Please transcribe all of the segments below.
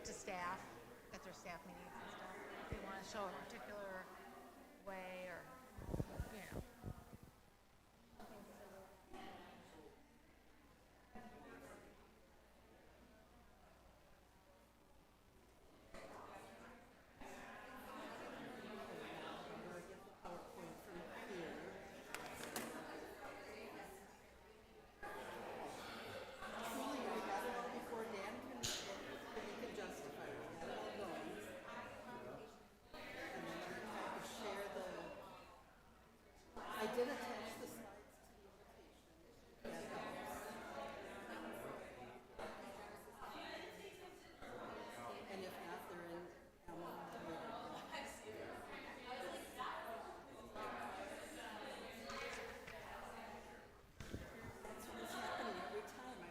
to staff at their staff meetings and stuff. If they want to show a particular way or, you know. I did attach the slides to the invitation. And if not, they're in That's what's happening every time.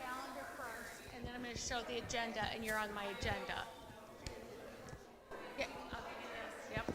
Calendar first, and then I'm going to show the agenda, and you're on my agenda. Yeah, okay, yep.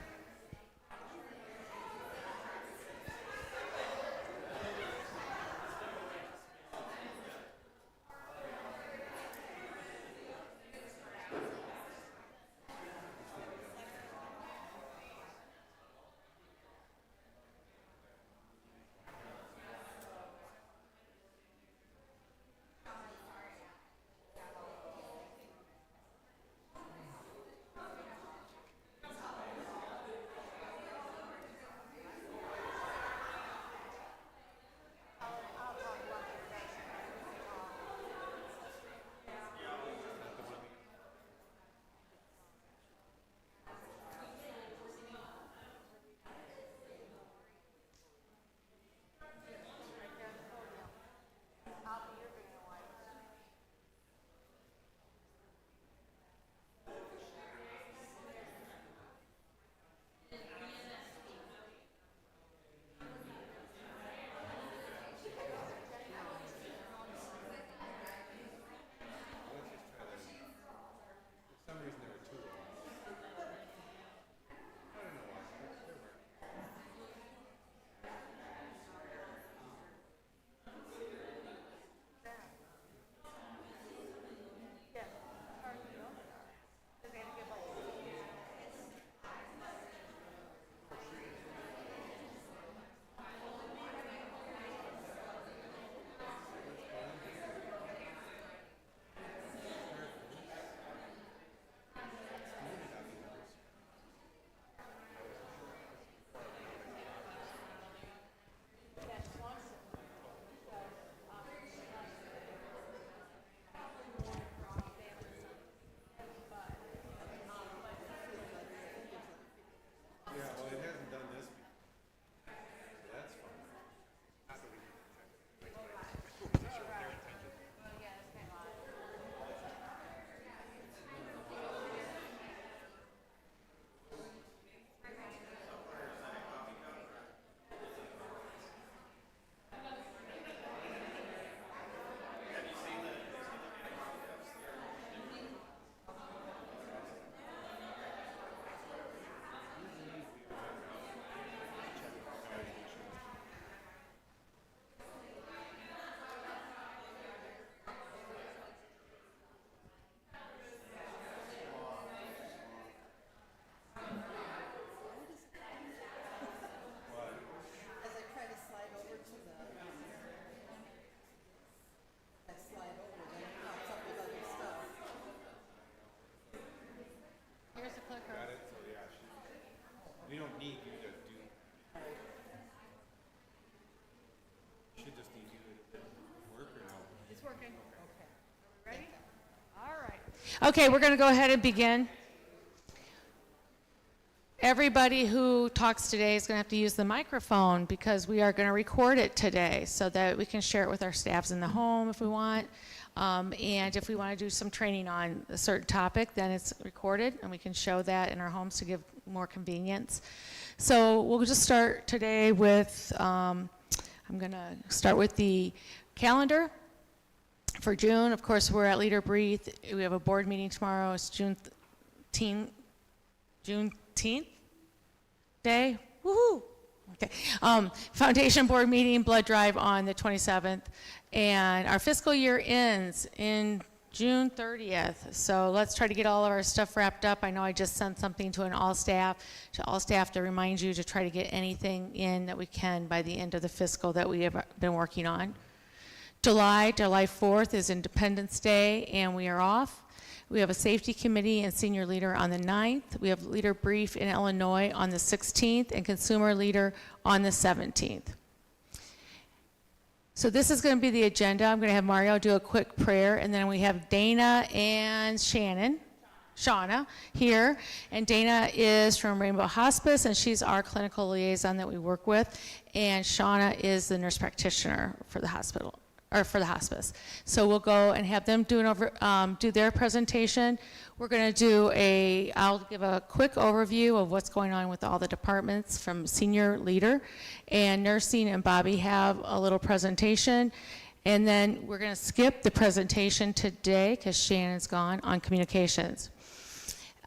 For some reason there were two of them. I don't know why. There were. Yeah, well, it hasn't done this before. So that's fun. As I try to slide over to the, I slide over, then it pops up with other stuff. Here's the clicker. Got it? So yeah, you don't need you to do. Should just need you to work or no? It's working. Okay. Ready? All right. Okay, we're going to go ahead and begin. Everybody who talks today is going to have to use the microphone because we are going to record it today so that we can share it with our staffs in the home if we want. And if we want to do some training on a certain topic, then it's recorded and we can show that in our homes to give more convenience. So we'll just start today with, I'm going to start with the calendar for June. Of course, we're at Leader Breathe. We have a board meeting tomorrow. It's Juneteenth. Day. Woohoo! Okay. Foundation Board meeting, blood drive on the 27th. And our fiscal year ends in June 30th. So let's try to get all of our stuff wrapped up. I know I just sent something to all staff to remind you to try to get anything in that we can by the end of the fiscal that we have been working on. July 4th is Independence Day, and we are off. We have a safety committee and senior leader on the 9th. We have leader brief in Illinois on the 16th and consumer leader on the 17th. So this is going to be the agenda. I'm going to have Mario do a quick prayer, and then we have Dana and Shauna here. And Dana is from Rainbow Hospice, and she's our clinical liaison that we work with. And Shauna is the nurse practitioner for the hospital, or for the hospice. So we'll go and have them do their presentation. We're going to I'll give a quick overview of what's going on with all the departments from senior leader, and nursing and Bobby have a little presentation. And then we're going to skip the presentation today because Shannon's gone on communications.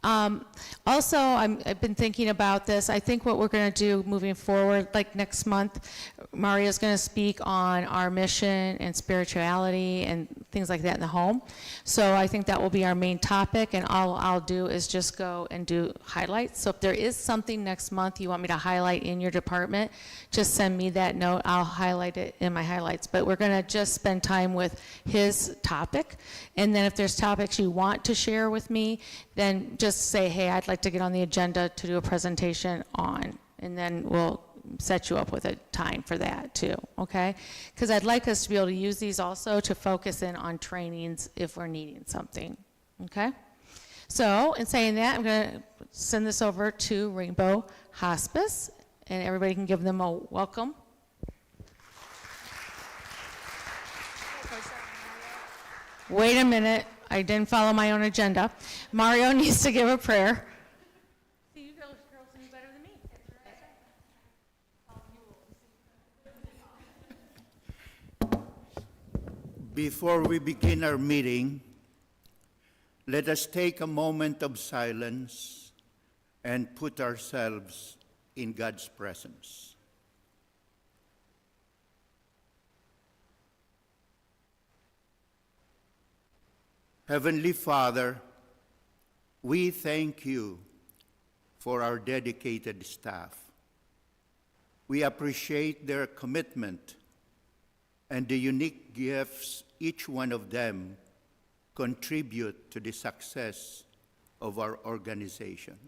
Also, I've been thinking about this. I think what we're going to do moving forward, like next month, Mario's going to speak on our mission and spirituality and things like that in the home. So I think that will be our main topic, and all I'll do is just go and do highlights. So if there is something next month you want me to highlight in your department, just send me that note. I'll highlight it in my highlights. But we're going to just spend time with his topic, and then if there's topics you want to share with me, then just say, hey, I'd like to get on the agenda to do a presentation on, and then we'll set you up with a time for that too, okay? Because I'd like us to be able to use these also to focus in on trainings if we're needing something, okay? So in saying that, I'm going to send this over to Rainbow Hospice, and everybody can give them a welcome. Wait a minute. I didn't follow my own agenda. Mario needs to give a prayer. See, you girls sing better than me. Before we begin our meeting, let us take a moment of silence and put ourselves in God's presence. Heavenly Father, we thank you for our dedicated staff. We appreciate their commitment and the unique gifts each one of them contribute to the success of our organization.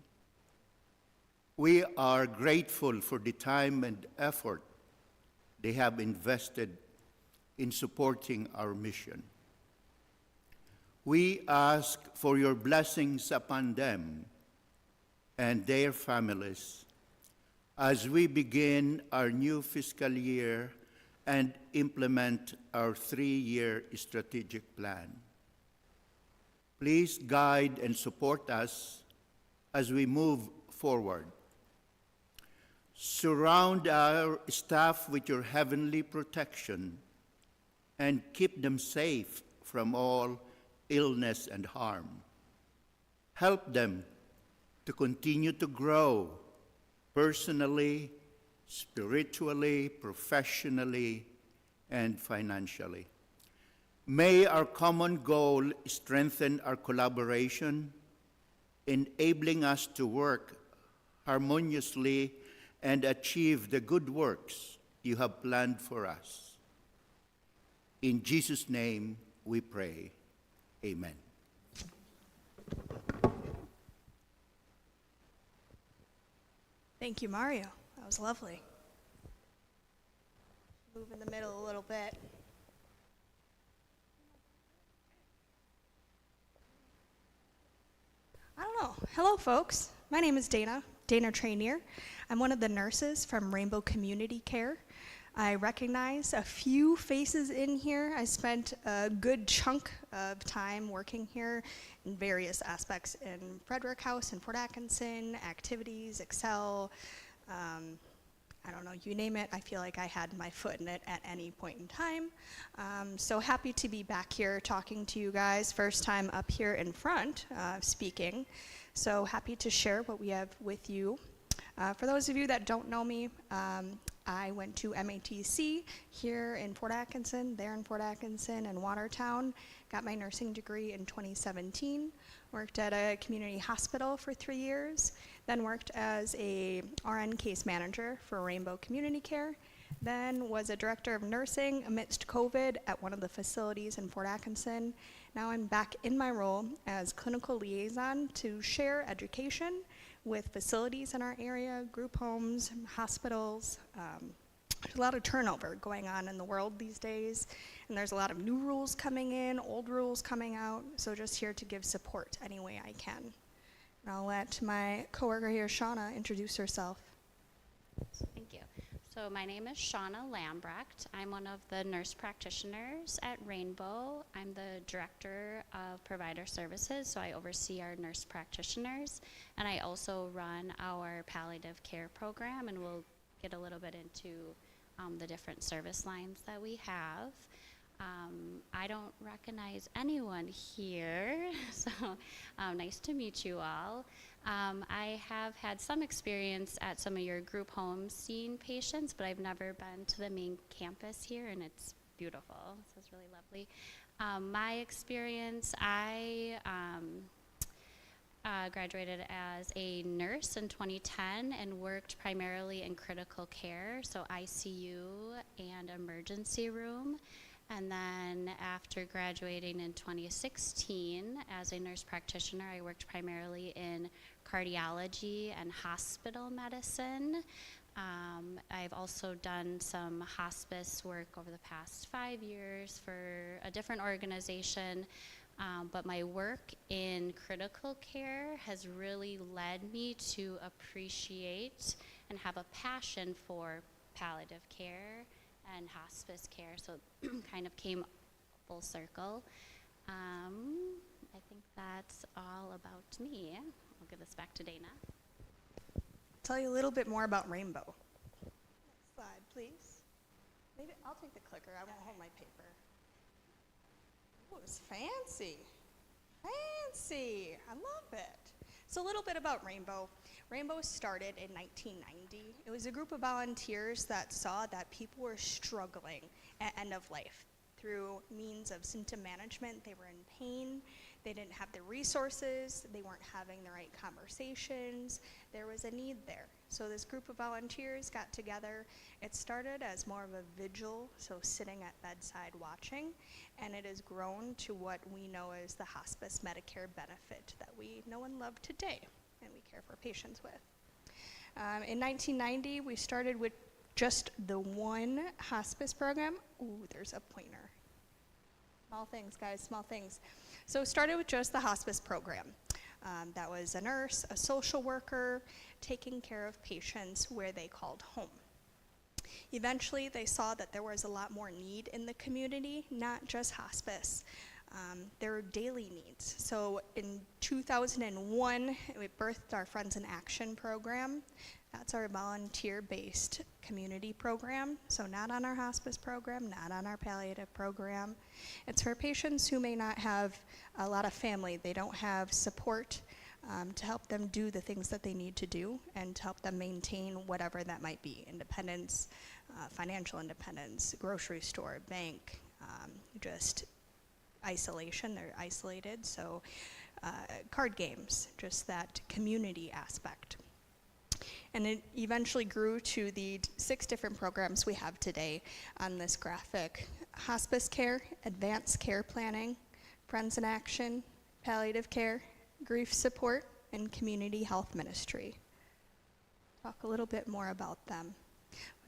We are grateful for the time and effort they have invested in supporting our mission. We ask for your blessings upon them and their families as we begin our new fiscal year and implement our 3-year strategic plan. Please guide and support us as we move forward. Surround our staff with your heavenly protection and keep them safe from all illness and harm. Help them to continue to grow personally, spiritually, professionally, and financially. May our common goal strengthen our collaboration, enabling us to work harmoniously and achieve the good works you have planned for us. In Jesus' name we pray. Amen. Thank you, Mario. That was lovely. Move in the middle a little bit. I don't know. Hello, folks. My name is Dana Trainier. I'm one of the nurses from Rainbow Community Care. I recognize a few faces in here. I spent a good chunk of time working here in various aspects in Frederick House and Port Atkinson, activities, Excel, I don't know, you name it. I feel like I had my foot in it at any point in time. So happy to be back here talking to you guys. First time up here in front speaking. So happy to share what we have with you. For those of you that don't know me, I went to MATC here in Fort Atkinson, there in Fort Atkinson and Watertown, got my nursing degree in 2017, worked at a community hospital for 3 years, then worked as a RN case manager for Rainbow Community Care, then was a director of nursing amidst COVID at one of the facilities in Fort Atkinson. Now I'm back in my role as clinical liaison to share education with facilities in our area, group homes, hospitals. There's a lot of turnover going on in the world these days, and there's a lot of new rules coming in, old rules coming out, so just here to give support any way I can. And I'll let my coworker here, Shauna, introduce herself. Thank you. So my name is Shauna Lambrecht. I'm one of the nurse practitioners at Rainbow. I'm the director of provider services, so I oversee our nurse practitioners, and I also run our palliative care program, and we'll get a little bit into the different service lines that we have. I don't recognize anyone here, so nice to meet you all. I have had some experience at some of your group homes seeing patients, but I've never been to the main campus here, and it's beautiful. So it's really lovely. My experience, I graduated as a nurse in 2010 and worked primarily in critical care, so ICU and emergency room. And then after graduating in 2016 as a nurse practitioner, I worked primarily in cardiology and hospital medicine. I've also done some hospice work over the past 5 years for a different organization, but my work in critical care has really led me to appreciate and have a passion for palliative care and hospice care, so kind of came full circle. I think that's all about me. I'll give this back to Dana. Tell you a little bit more about Rainbow. Next slide, please. Maybe I'll take the clicker. I won't hold my paper. Oh, it's fancy. Fancy. I love it. So a little bit about Rainbow. Rainbow started in 1990. It was a group of volunteers that saw that people were struggling at end of life through means of symptom management. They were in pain. They didn't have the resources. They weren't having the right conversations. There was a need there. So this group of volunteers got together. It started as more of a vigil, so sitting at bedside watching, and it has grown to what we know as the hospice Medicare benefit that we know and love today and we care for patients with. In 1990, we started with just the one hospice program. Ooh, there's a pointer. Small things, guys, small things. So it started with just the hospice program. That was a nurse, a social worker, taking care of patients where they called home. Eventually, they saw that there was a lot more need in the community, not just hospice. There were daily needs. So in 2001, we birthed our Friends in Action program. That's our volunteer-based community program. So not on our hospice program, not on our palliative program. It's for patients who may not have a lot of family. They don't have support to help them do the things that they need to do and to help them maintain whatever that might be. Independence, financial independence, grocery store, bank, just isolation. They're isolated. So card games, just that community aspect. And it eventually grew to the 6 different programs we have today on this graphic. Hospice care, advanced care planning, Friends in Action, palliative care, grief support, and community health ministry. Talk a little bit more about them.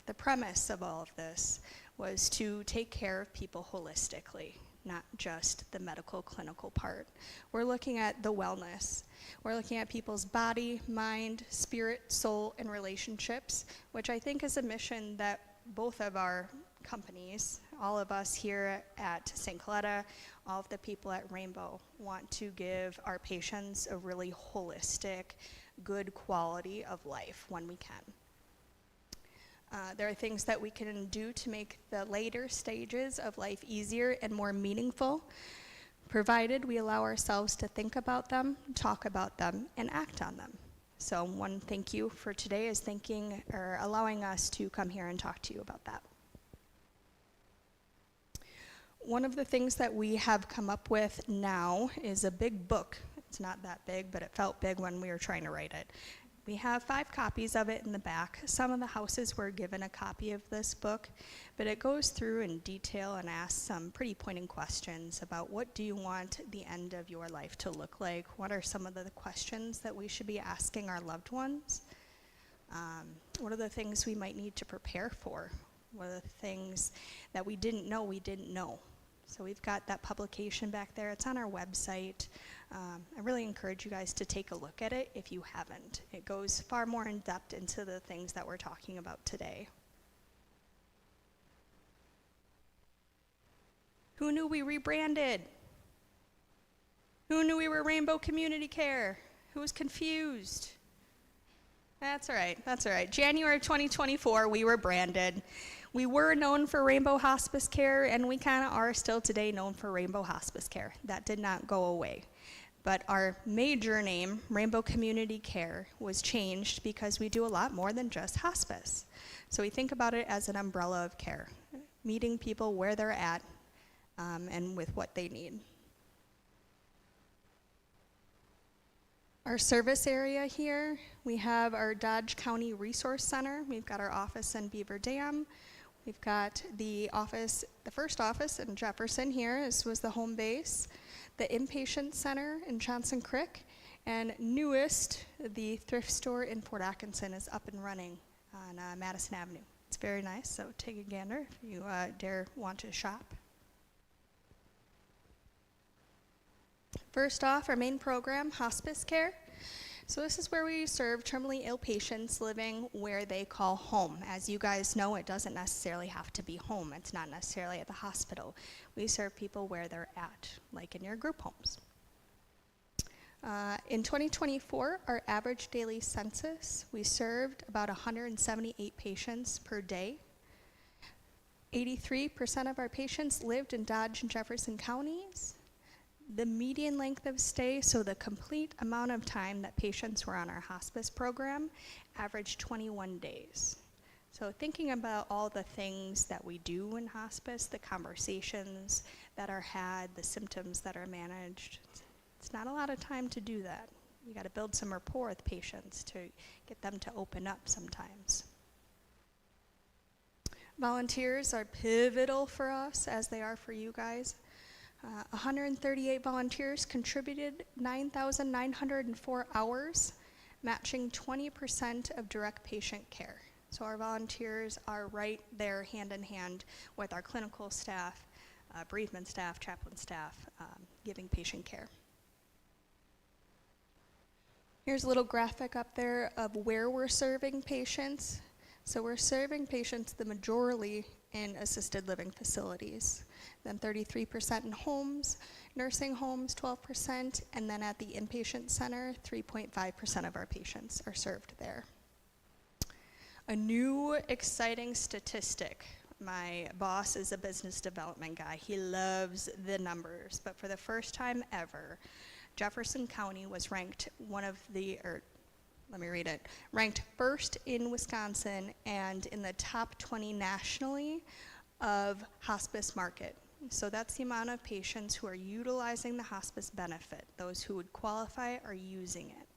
The premise of all of this was to take care of people holistically, not just the medical clinical part. We're looking at the wellness. We're looking at people's body, mind, spirit, soul, and relationships, which I think is a mission that both of our companies, all of us here at St. Coletta, all of the people at Rainbow want to give our patients a really holistic, good quality of life when we can. There are things that we can do to make the later stages of life easier and more meaningful, provided we allow ourselves to think about them, talk about them, and act on them. So one thank you for today is thanking or allowing us to come here and talk to you about that. One of the things that we have come up with now is a big book. It's not that big, but it felt big when we were trying to write it. We have 5 copies of it in the back. Some of the houses were given a copy of this book, but it goes through in detail and asks some pretty pointed questions about what do you want the end of your life to look like? What are some of the questions that we should be asking our loved ones? What are the things we might need to prepare for? What are the things that we didn't know? So we've got that publication back there. It's on our website. I really encourage you guys to take a look at it if you haven't. It goes far more in depth into the things that we're talking about today. Who knew we rebranded? Who knew we were Rainbow Community Care? Who was confused? That's all right. January 2024, we were branded. We were known for Rainbow Hospice Care, and we kind of are still today known for Rainbow Hospice Care. That did not go away. But our major name, Rainbow Community Care, was changed because we do a lot more than just hospice. So we think about it as an umbrella of care, meeting people where they're at and with what they need. Our service area here, we have our Dodge County Resource Center. We've got our office in Beaver Dam. We've got the first office in Jefferson here. This was the home base. The inpatient center in Johnson Creek. And newest, the thrift store in Fort Atkinson is up and running on Madison Avenue. It's very nice, so take a gander if you dare want to shop. First off, our main program, hospice care. So this is where we serve terminally ill patients living where they call home. As you guys know, it doesn't necessarily have to be home. It's not necessarily at the hospital. We serve people where they're at, like in your group homes. In 2024, our average daily census, we served about 178 patients per day. 83% of our patients lived in Dodge and Jefferson counties. The median length of stay, so the complete amount of time that patients were on our hospice program, averaged 21 days. So thinking about all the things that we do in hospice, the conversations that are had, the symptoms that are managed, it's not a lot of time to do that. You got to build some rapport with patients to get them to open up sometimes. Volunteers are pivotal for us, as they are for you guys. 138 volunteers contributed 9,904 hours, matching 20% of direct patient care. So our volunteers are right there hand in hand with our clinical staff, bereavement staff, chaplain staff, giving patient care. Here's a little graphic up there of where we're serving patients. So we're serving patients the majority in assisted living facilities, then 33% in homes, nursing homes 12%, and then at the inpatient center, 3.5% of our patients are served there. A new exciting statistic. My boss is a business development guy. He loves the numbers, but for the first time ever, Jefferson County was ranked ranked first in Wisconsin and in the top 20 nationally of hospice market. So that's the amount of patients who are utilizing the hospice benefit. Those who would qualify are using it.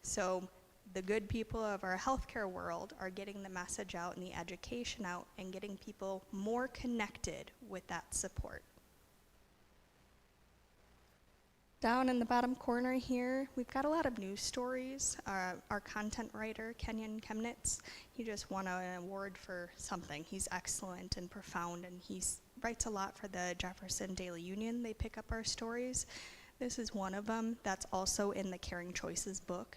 So the good people of our healthcare world are getting the message out and the education out and getting people more connected with that support. Down in the bottom corner here, we've got a lot of news stories. Our content writer, Kenyon Chemnitz, he just won an award for something. He's excellent and profound, and he writes a lot for the Jefferson Daily Union. They pick up our stories. This is one of them that's also in the Caring Choices book.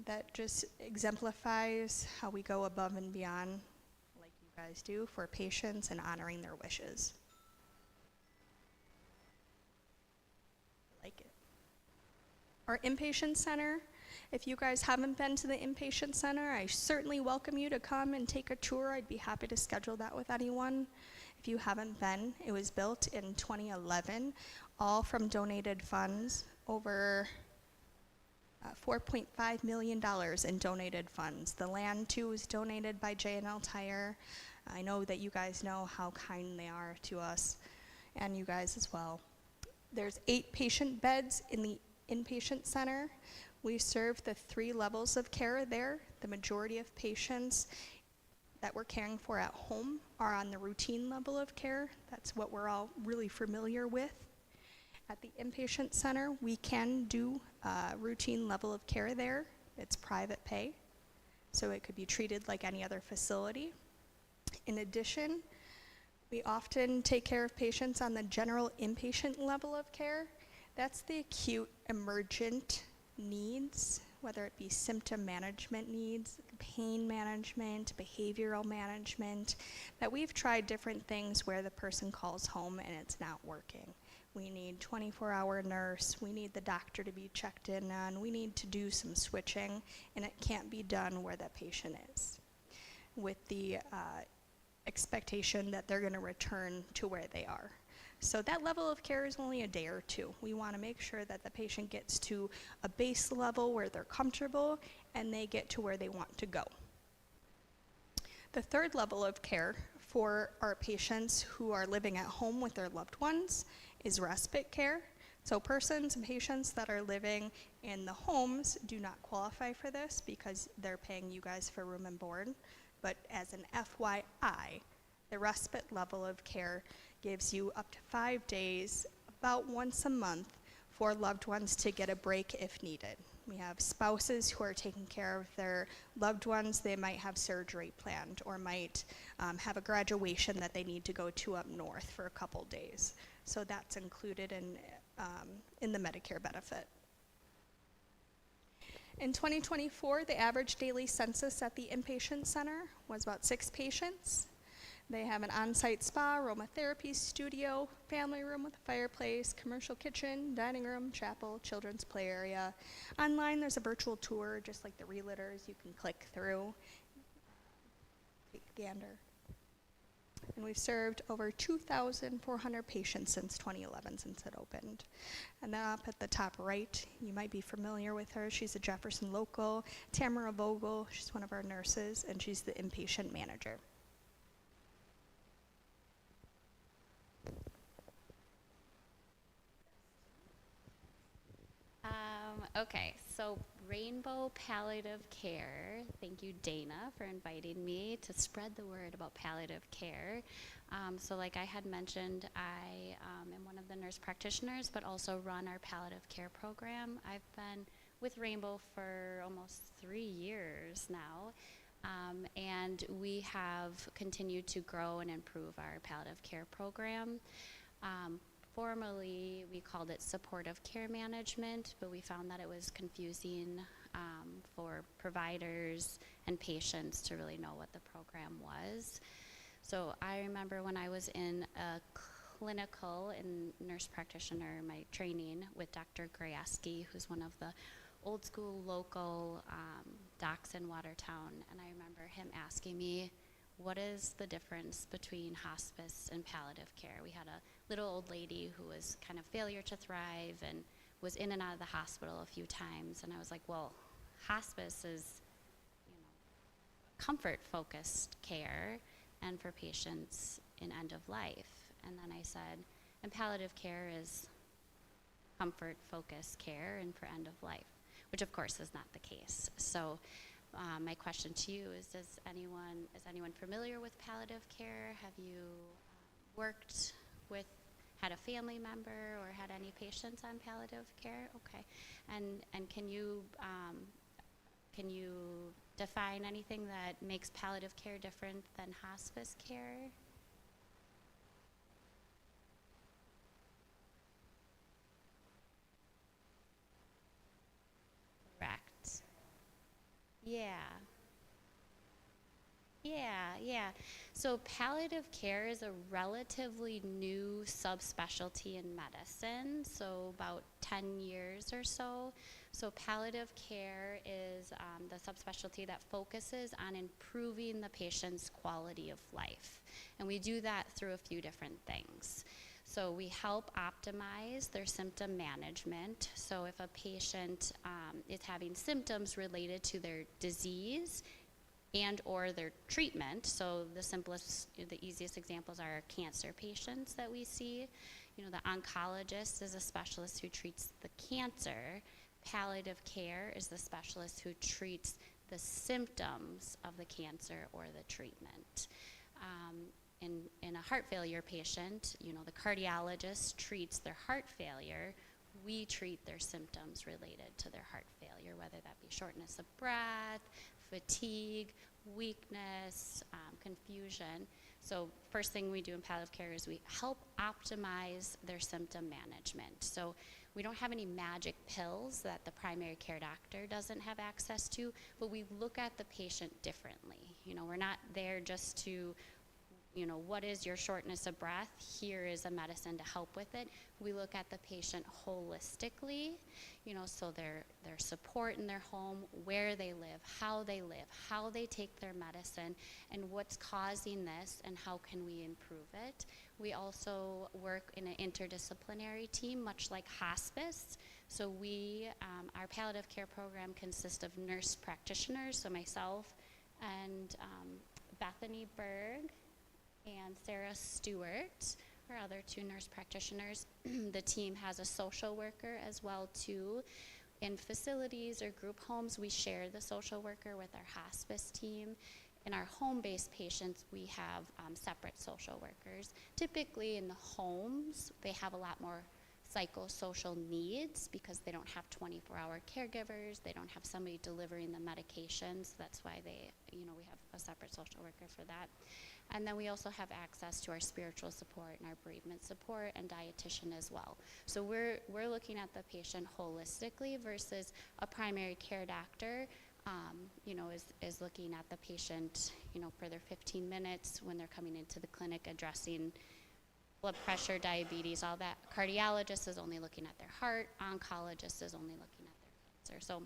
That just exemplifies how we go above and beyond, like you guys do, for patients and honoring their wishes. Like it. Our inpatient center, if you guys haven't been to the inpatient center, I certainly welcome you to come and take a tour. I'd be happy to schedule that with anyone. If you haven't been, it was built in 2011, all from donated funds. Over $4.5 million in donated funds. The land, too, was donated by J&L Tire. I know that you guys know how kind they are to us, and you guys as well. There's 8 patient beds in the inpatient center. We serve the 3 levels of care there. The majority of patients that we're caring for at home are on the routine level of care. That's what we're all really familiar with. At the inpatient center, we can do routine level of care there. It's private pay, so it could be treated like any other facility. In addition, we often take care of patients on the general inpatient level of care. That's the acute emergent needs, whether it be symptom management needs, pain management, behavioral management, that we've tried different things where the person calls home and it's not working. We need 24-hour nurse, we need the doctor to be checked in on, we need to do some switching, and it can't be done where that patient is, with the expectation that they're gonna return to where they are. So that level of care is only a day or 2. We wanna make sure that the patient gets to a base level where they're comfortable and they get to where they want to go. The 3rd level of care for our patients who are living at home with their loved ones is respite care. So persons and patients that are living in the homes do not qualify for this because they're paying you guys for room and board. But as an FYI, the respite level of care gives you up to 5 days, about once a month, for loved ones to get a break if needed. We have spouses who are taking care of their loved ones. They might have surgery planned or might have a graduation that they need to go to up north for a couple days. So that's included in the Medicare benefit. In 2024, the average daily census at the inpatient center was about 6 patients. They have an on-site spa, aromatherapy studio, family room with a fireplace, commercial kitchen, dining room, chapel, children's play area. Online, there's a virtual tour, just like the Relitters. You can click through, take a gander. And we've served over 2,400 patients since 2011, since it opened. And then up at the top right, you might be familiar with her. She's a Jefferson local, Tamara Vogel. She's one of our nurses, and she's the inpatient manager. Okay, so Rainbow Palliative Care, thank you, Dana, for inviting me to spread the word about palliative care. So like I had mentioned, I am one of the nurse practitioners, but also run our palliative care program. I've been with Rainbow for almost 3 years now, and we have continued to grow and improve our palliative care program. Formerly, we called it supportive care management, but we found that it was confusing for providers and patients to really know what the program was. So I remember when I was in a clinical and nurse practitioner, my training with Dr. Grayeski, who's one of the old school local docs in Watertown, and I remember him asking me, what is the difference between hospice and palliative care? We had a little old lady who was kind of failure to thrive and was in and out of the hospital a few times, and I was like, well, hospice is, comfort-focused care and for patients in end of life. And then I said, and palliative care is comfort-focused care and for end of life, which of course is not the case. So my question to you is anyone familiar with palliative care? Have you worked with, had a family member or had any patients on palliative care? Okay, and can you define anything that makes palliative care different than hospice care? Correct. Yeah. So palliative care is a relatively new subspecialty in medicine, so about 10 years or so. So palliative care is the subspecialty that focuses on improving the patient's quality of life. And we do that through a few different things. So we help optimize their symptom management. So if a patient is having symptoms related to their disease and or their treatment, so the easiest examples are cancer patients that we see. You know, the oncologist is a specialist who treats the cancer. Palliative care is the specialist who treats the symptoms of the cancer or the treatment. In a heart failure patient, you know, the cardiologist treats their heart failure. We treat their symptoms related to their heart failure, whether that be shortness of breath, fatigue, weakness, confusion. So first thing we do in palliative care is we help optimize their symptom management. So we don't have any magic pills that the primary care doctor doesn't have access to, but we look at the patient differently. You know, we're not there just to, you know, what is your shortness of breath? Here is a medicine to help with it. We look at the patient holistically, you know, so their support in their home, where they live, how they take their medicine, and what's causing this, and how can we improve it. We also work in an interdisciplinary team, much like hospice. So our palliative care program consists of nurse practitioners, so myself and Bethany Berg and Sarah Stewart, our other two nurse practitioners. The team has a social worker as well too. In facilities or group homes, we share the social worker with our hospice team. In our home-based patients, we have separate social workers. Typically in the homes, they have a lot more psychosocial needs because they don't have 24-hour caregivers, they don't have somebody delivering the medications. That's why we have a separate social worker for that. And then we also have access to our spiritual support and our bereavement support and dietitian as well. So we're looking at the patient holistically versus a primary care doctor, is looking at the patient, for their 15 minutes when they're coming into the clinic, addressing blood pressure, diabetes, all that. Cardiologist is only looking at their heart. Oncologist is only looking at their cancer. So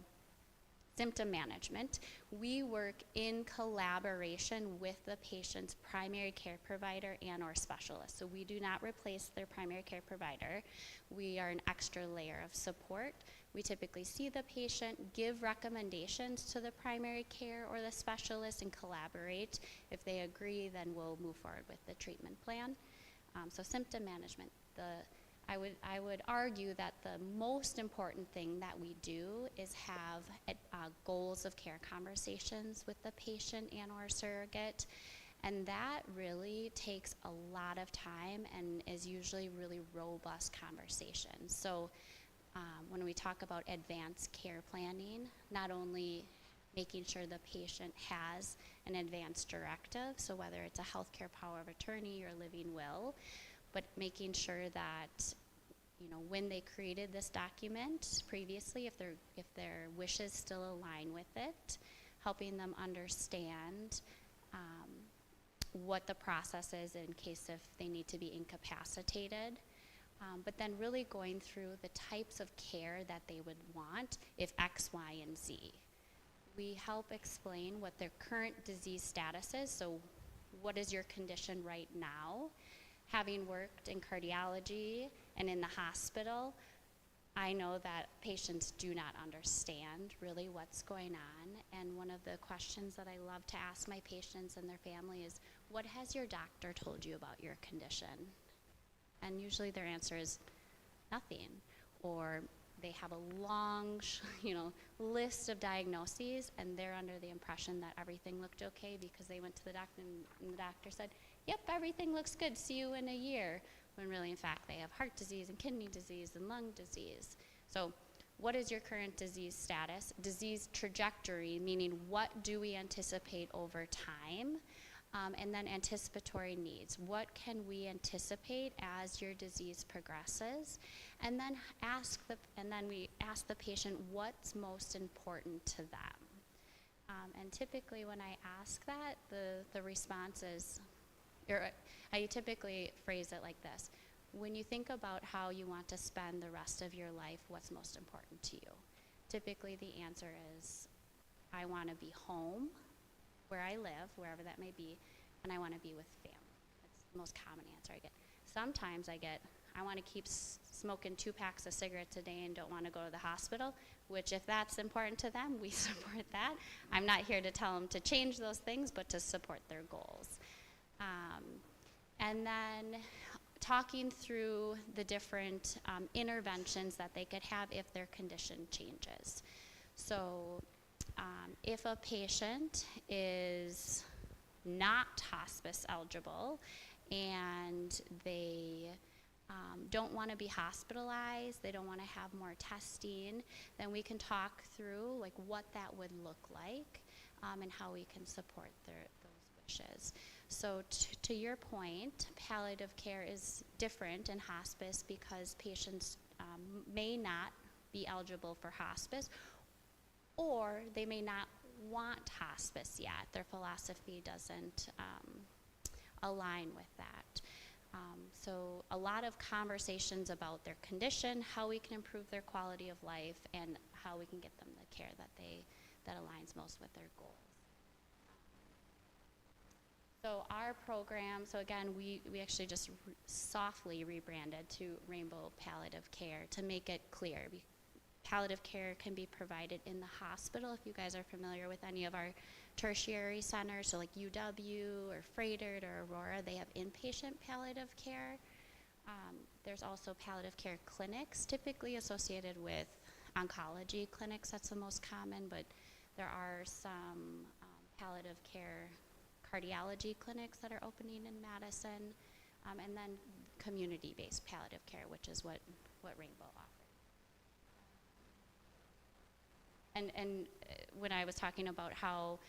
symptom management, we work in collaboration with the patient's primary care provider and or specialist. So we do not replace their primary care provider. We are an extra layer of support. We typically see the patient, give recommendations to the primary care or the specialist, and collaborate. If they agree, then we'll move forward with the treatment plan. So symptom management, I would argue that the most important thing that we do is have goals of care conversations with the patient and or surrogate, and that really takes a lot of time and is usually really robust conversations. So when we talk about advanced care planning, not only making sure the patient has an advanced directive, so whether it's a healthcare power of attorney or living will, but making sure that when they created this document previously, if their wishes still align with it, helping them understand what the process is in case if they need to be incapacitated, but then really going through the types of care that they would want if X, Y, and Z. We help explain what their current disease status is, so what is your condition right now? Having worked in cardiology and in the hospital, I know that patients do not understand really what's going on, and one of the questions that I love to ask my patients and their family is, what has your doctor told you about your condition? And usually their answer is nothing, or they have a long, list of diagnoses, and they're under the impression that everything looked okay because they went to the doctor and the doctor said, yep, everything looks good, see you in a year, when really in fact they have heart disease and kidney disease and lung disease. So what is your current disease status? Disease trajectory, meaning what do we anticipate over time? And then anticipatory needs. What can we anticipate as your disease progresses? And then we ask the patient what's most important to them. And typically when I ask that, the response is, I typically phrase it like this. When you think about how you want to spend the rest of your life, what's most important to you? Typically the answer is, I want to be home, where I live, wherever that may be, and I want to be with family. That's the most common answer I get. sometimes I want to keep smoking 2 packs of cigarettes a day and don't want to go to the hospital, which if that's important to them, we support that. I'm not here to tell them to change those things, but to support their goals. And then talking through the different interventions that they could have if their condition changes. So if a patient is not hospice eligible and they don't want to be hospitalized, they don't want to have more testing, then we can talk through like what that would look like and how we can support those wishes. So to your point, palliative care is different in hospice because patients may not be eligible for hospice, or they may not want hospice yet. Their philosophy doesn't align with that. So a lot of conversations about their condition, how we can improve their quality of life, and how we can get them the care that aligns most with their goals. So our program, so again, we actually just softly rebranded to Rainbow Palliative Care to make it clear. Palliative care can be provided in the hospital. If you guys are familiar with any of our tertiary centers, so like UW or Froedtert or Aurora, they have inpatient palliative care. There's also palliative care clinics, typically associated with oncology clinics. That's the most common, but there are some palliative care cardiology clinics that are opening in Madison, and then community-based palliative care, which is what Rainbow offers. And when I was talking about how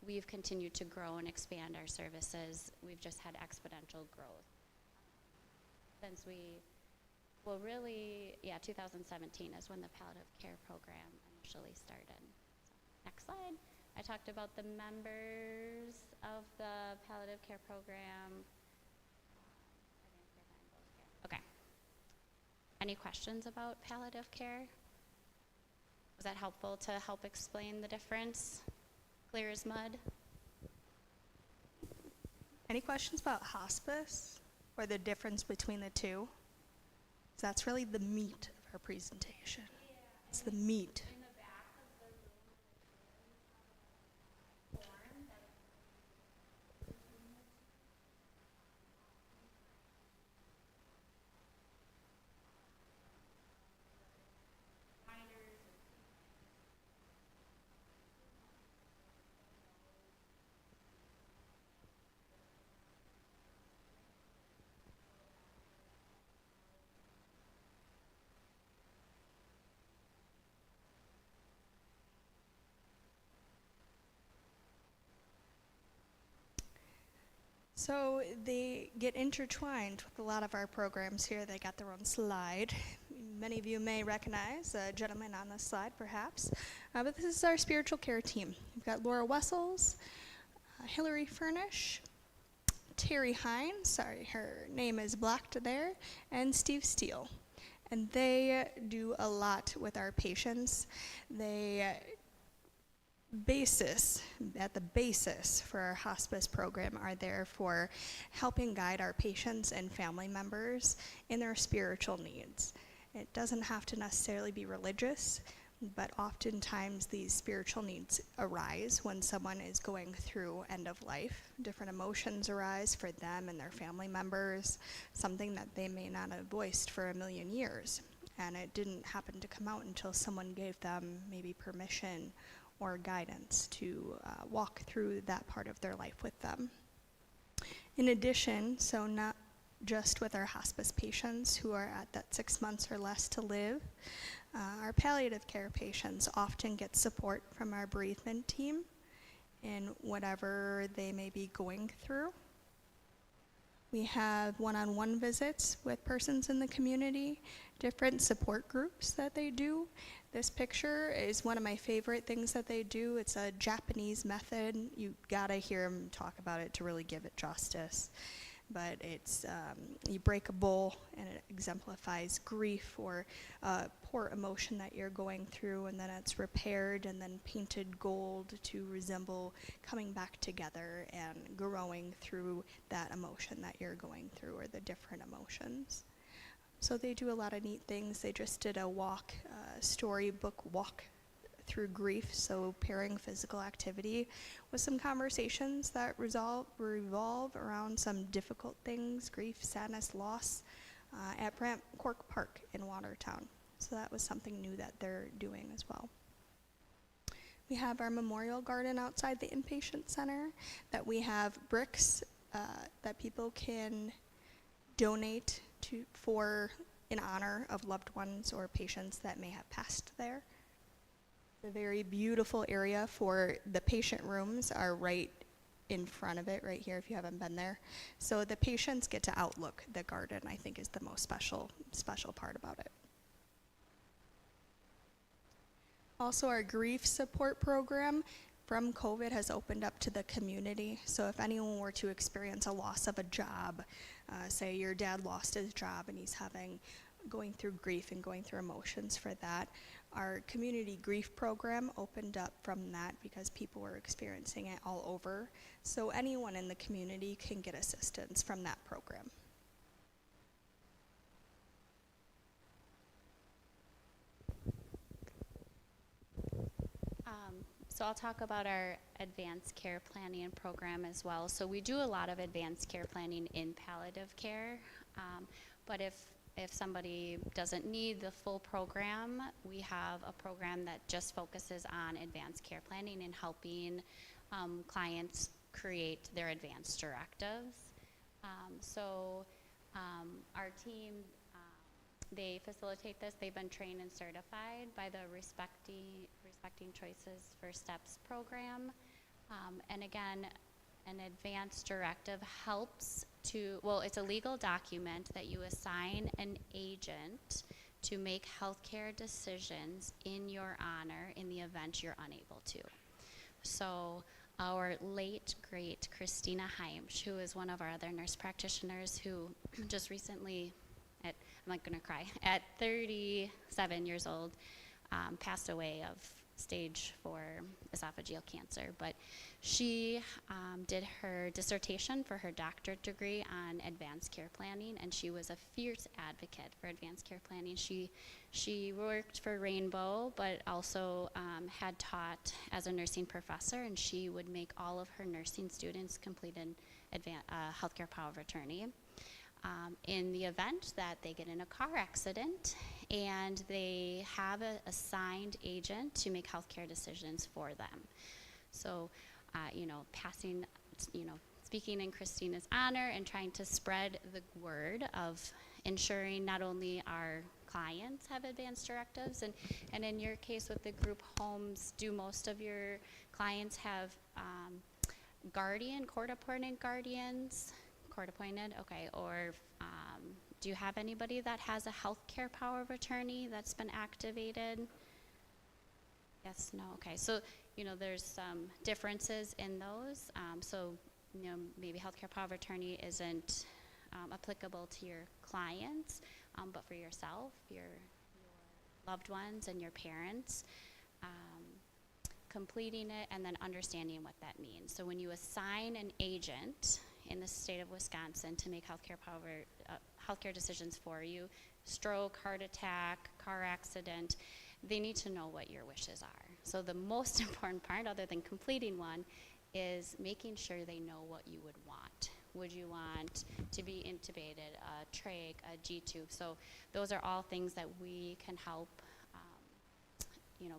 we've continued to grow and expand our services, we've just had exponential growth. Since 2017 is when the palliative care program initially started. So, next slide. I talked about the members of the palliative care program. Okay. Any questions about palliative care? Was that helpful to help explain the difference? Clear as mud? Any questions about hospice or the difference between the two? 'Cause that's really the meat of our presentation. It's the meat. So they get intertwined with a lot of our programs here. They got their own slide. Many of you may recognize a gentleman on this slide, perhaps. But this is our spiritual care team. We've got Laura Wessels, Hillary Furnish, Terry Hines, sorry, her name is blocked there, and Steve Steele. And they do a lot with our patients. At the basis for our hospice program are there for helping guide our patients and family members in their spiritual needs. It doesn't have to necessarily be religious, but oftentimes these spiritual needs arise when someone is going through end of life. Different emotions arise for them and their family members, something that they may not have voiced for a million years. And it didn't happen to come out until someone gave them maybe permission or guidance to walk through that part of their life with them. In addition, so not just with our hospice patients who are at that 6 months or less to live, our palliative care patients often get support from our bereavement team in whatever they may be going through. We have one-on-one visits with persons in the community, different support groups that they do. This picture is one of my favorite things that they do. It's a Japanese method. You gotta hear them talk about it to really give it justice. but it's you break a bowl and it exemplifies grief or poor emotion that you're going through, and then it's repaired and then painted gold to resemble coming back together and growing through that emotion that you're going through, or the different emotions. So they do a lot of neat things. They just did a storybook walk through grief, so pairing physical activity with some conversations that revolve around some difficult things, grief, sadness, loss, at Brant Cork Park in Watertown. So that was something new that they're doing as well. We have our memorial garden outside the inpatient center, that we have bricks that people can donate in honor of loved ones or patients that may have passed there. A very beautiful area for the patient rooms are right in front of it, right here, if you haven't been there. So the patients get to outlook the garden, I think, is the most special part about it. Also, our grief support program from COVID has opened up to the community. So if anyone were to experience a loss of a job, say your dad lost his job and he's going through grief and going through emotions for that, our community grief program opened up from that because people were experiencing it all over. So anyone in the community can get assistance from that program. So I'll talk about our advanced care planning program as well. So we do a lot of advanced care planning in palliative care, but if somebody doesn't need the full program, we have a program that just focuses on advanced care planning and helping clients create their advanced directives. Our team, they facilitate this. They've been trained and certified by the Respecting Choices for Steps program. And again, an advanced directive helps it's a legal document that you assign an agent to make healthcare decisions in your honor in the event you're unable to. So our late, great Christina Heimsch, who is one of our other nurse practitioners who just recently, I'm not gonna cry, at 37 years old, passed away of stage 4 esophageal cancer. But she did her dissertation for her doctorate degree on advanced care planning, and she was a fierce advocate for advanced care planning. She worked for Rainbow, but also had taught as a nursing professor, and she would make all of her nursing students complete an healthcare power of attorney. In the event that they get in a car accident and they have an assigned agent to make healthcare decisions for them. So, speaking in Christina's honor and trying to spread the word of ensuring not only our clients have advanced directives, and in your case with the group homes, do most of your clients have court-appointed guardians? Court-appointed, okay, or do you have anybody that has a healthcare power of attorney that's been activated? Yes, no, okay, so, there's some differences in those, maybe healthcare power of attorney isn't applicable to your clients, but for yourself, your loved ones and your parents, completing it and then understanding what that means. So when you assign an agent in the state of Wisconsin to make healthcare decisions for you, stroke, heart attack, car accident, they need to know what your wishes are. So the most important part, other than completing one, is making sure they know what you would want. Would you want to be intubated, a trach, a G-tube? So those are all things that we can help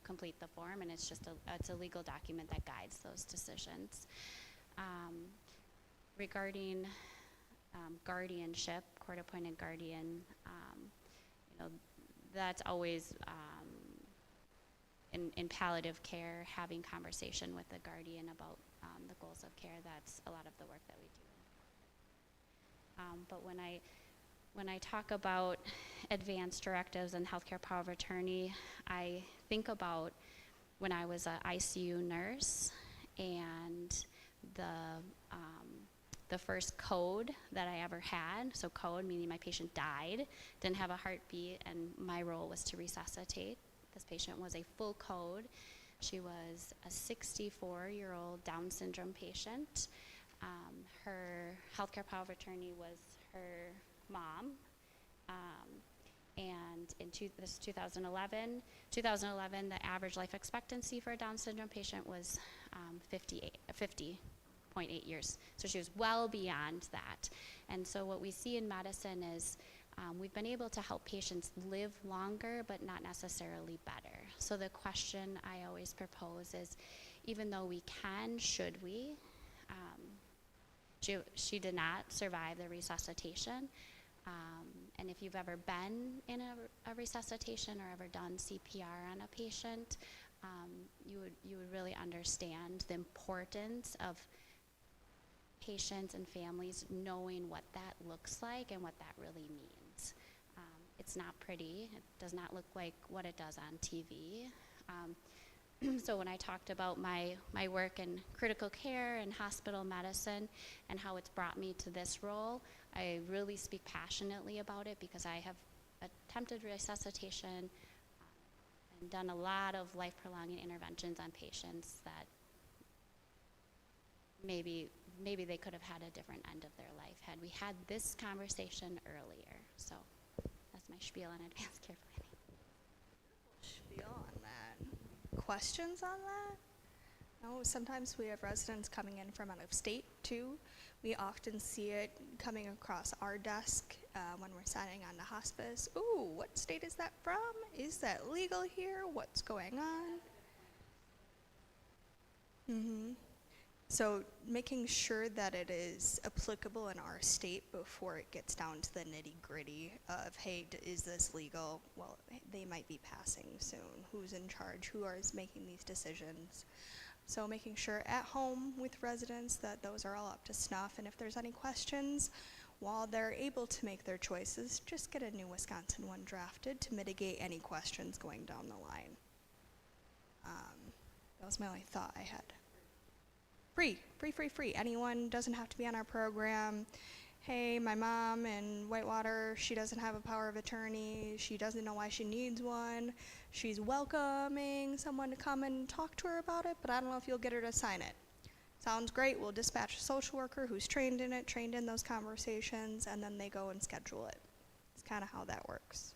complete the form, and it's a legal document that guides those decisions. Regarding guardianship, court-appointed guardian, that's always in palliative care, having conversation with the guardian about the goals of care. That's a lot of the work that we do. But when I talk about advanced directives and healthcare power of attorney, I think about when I was an ICU nurse and the the first code that I ever had. So code meaning my patient died, didn't have a heartbeat, and my role was to resuscitate. This patient was a full code. She was a 64-year-old Down syndrome patient. Her healthcare power of attorney was her mom. And in 2011, the average life expectancy for a Down syndrome patient was 50.8 years. So she was well beyond that. And so what we see in medicine is we've been able to help patients live longer, but not necessarily better. So the question I always propose is, even though we can, should we? She did not survive the resuscitation. And if you've ever been in a resuscitation or ever done CPR on a patient, you would really understand the importance of patients and families knowing what that looks like and what that really means. It's not pretty. It does not look like what it does on TV. So when I talked about my work in critical care and hospital medicine and how it's brought me to this role, I really speak passionately about it because I have attempted resuscitation and done a lot of life-prolonging interventions on patients that maybe they could have had a different end of their life had we had this conversation earlier. So that's my spiel on advanced care planning. Spiel on that. Questions on that? No, sometimes we have residents coming in from out of state too. We often see it coming across our desk when we're signing on to hospice. Ooh, what state is that from? Is that legal here? What's going on? So making sure that it is applicable in our state before it gets down to the nitty-gritty of, hey, is this legal? Well, they might be passing soon. Who's in charge? Who is making these decisions? So making sure at home with residents that those are all up to snuff, and if there's any questions, while they're able to make their choices, just get a new Wisconsin one drafted to mitigate any questions going down the line. That was my only thought I had. Free. Anyone doesn't have to be on our program. Hey, my mom in Whitewater, she doesn't have a power of attorney. She doesn't know why she needs one. She's welcoming someone to come and talk to her about it, but I don't know if you'll get her to sign it. Sounds great. We'll dispatch a social worker who's trained in it, trained in those conversations, and then they go and schedule it. It's kind of how that works.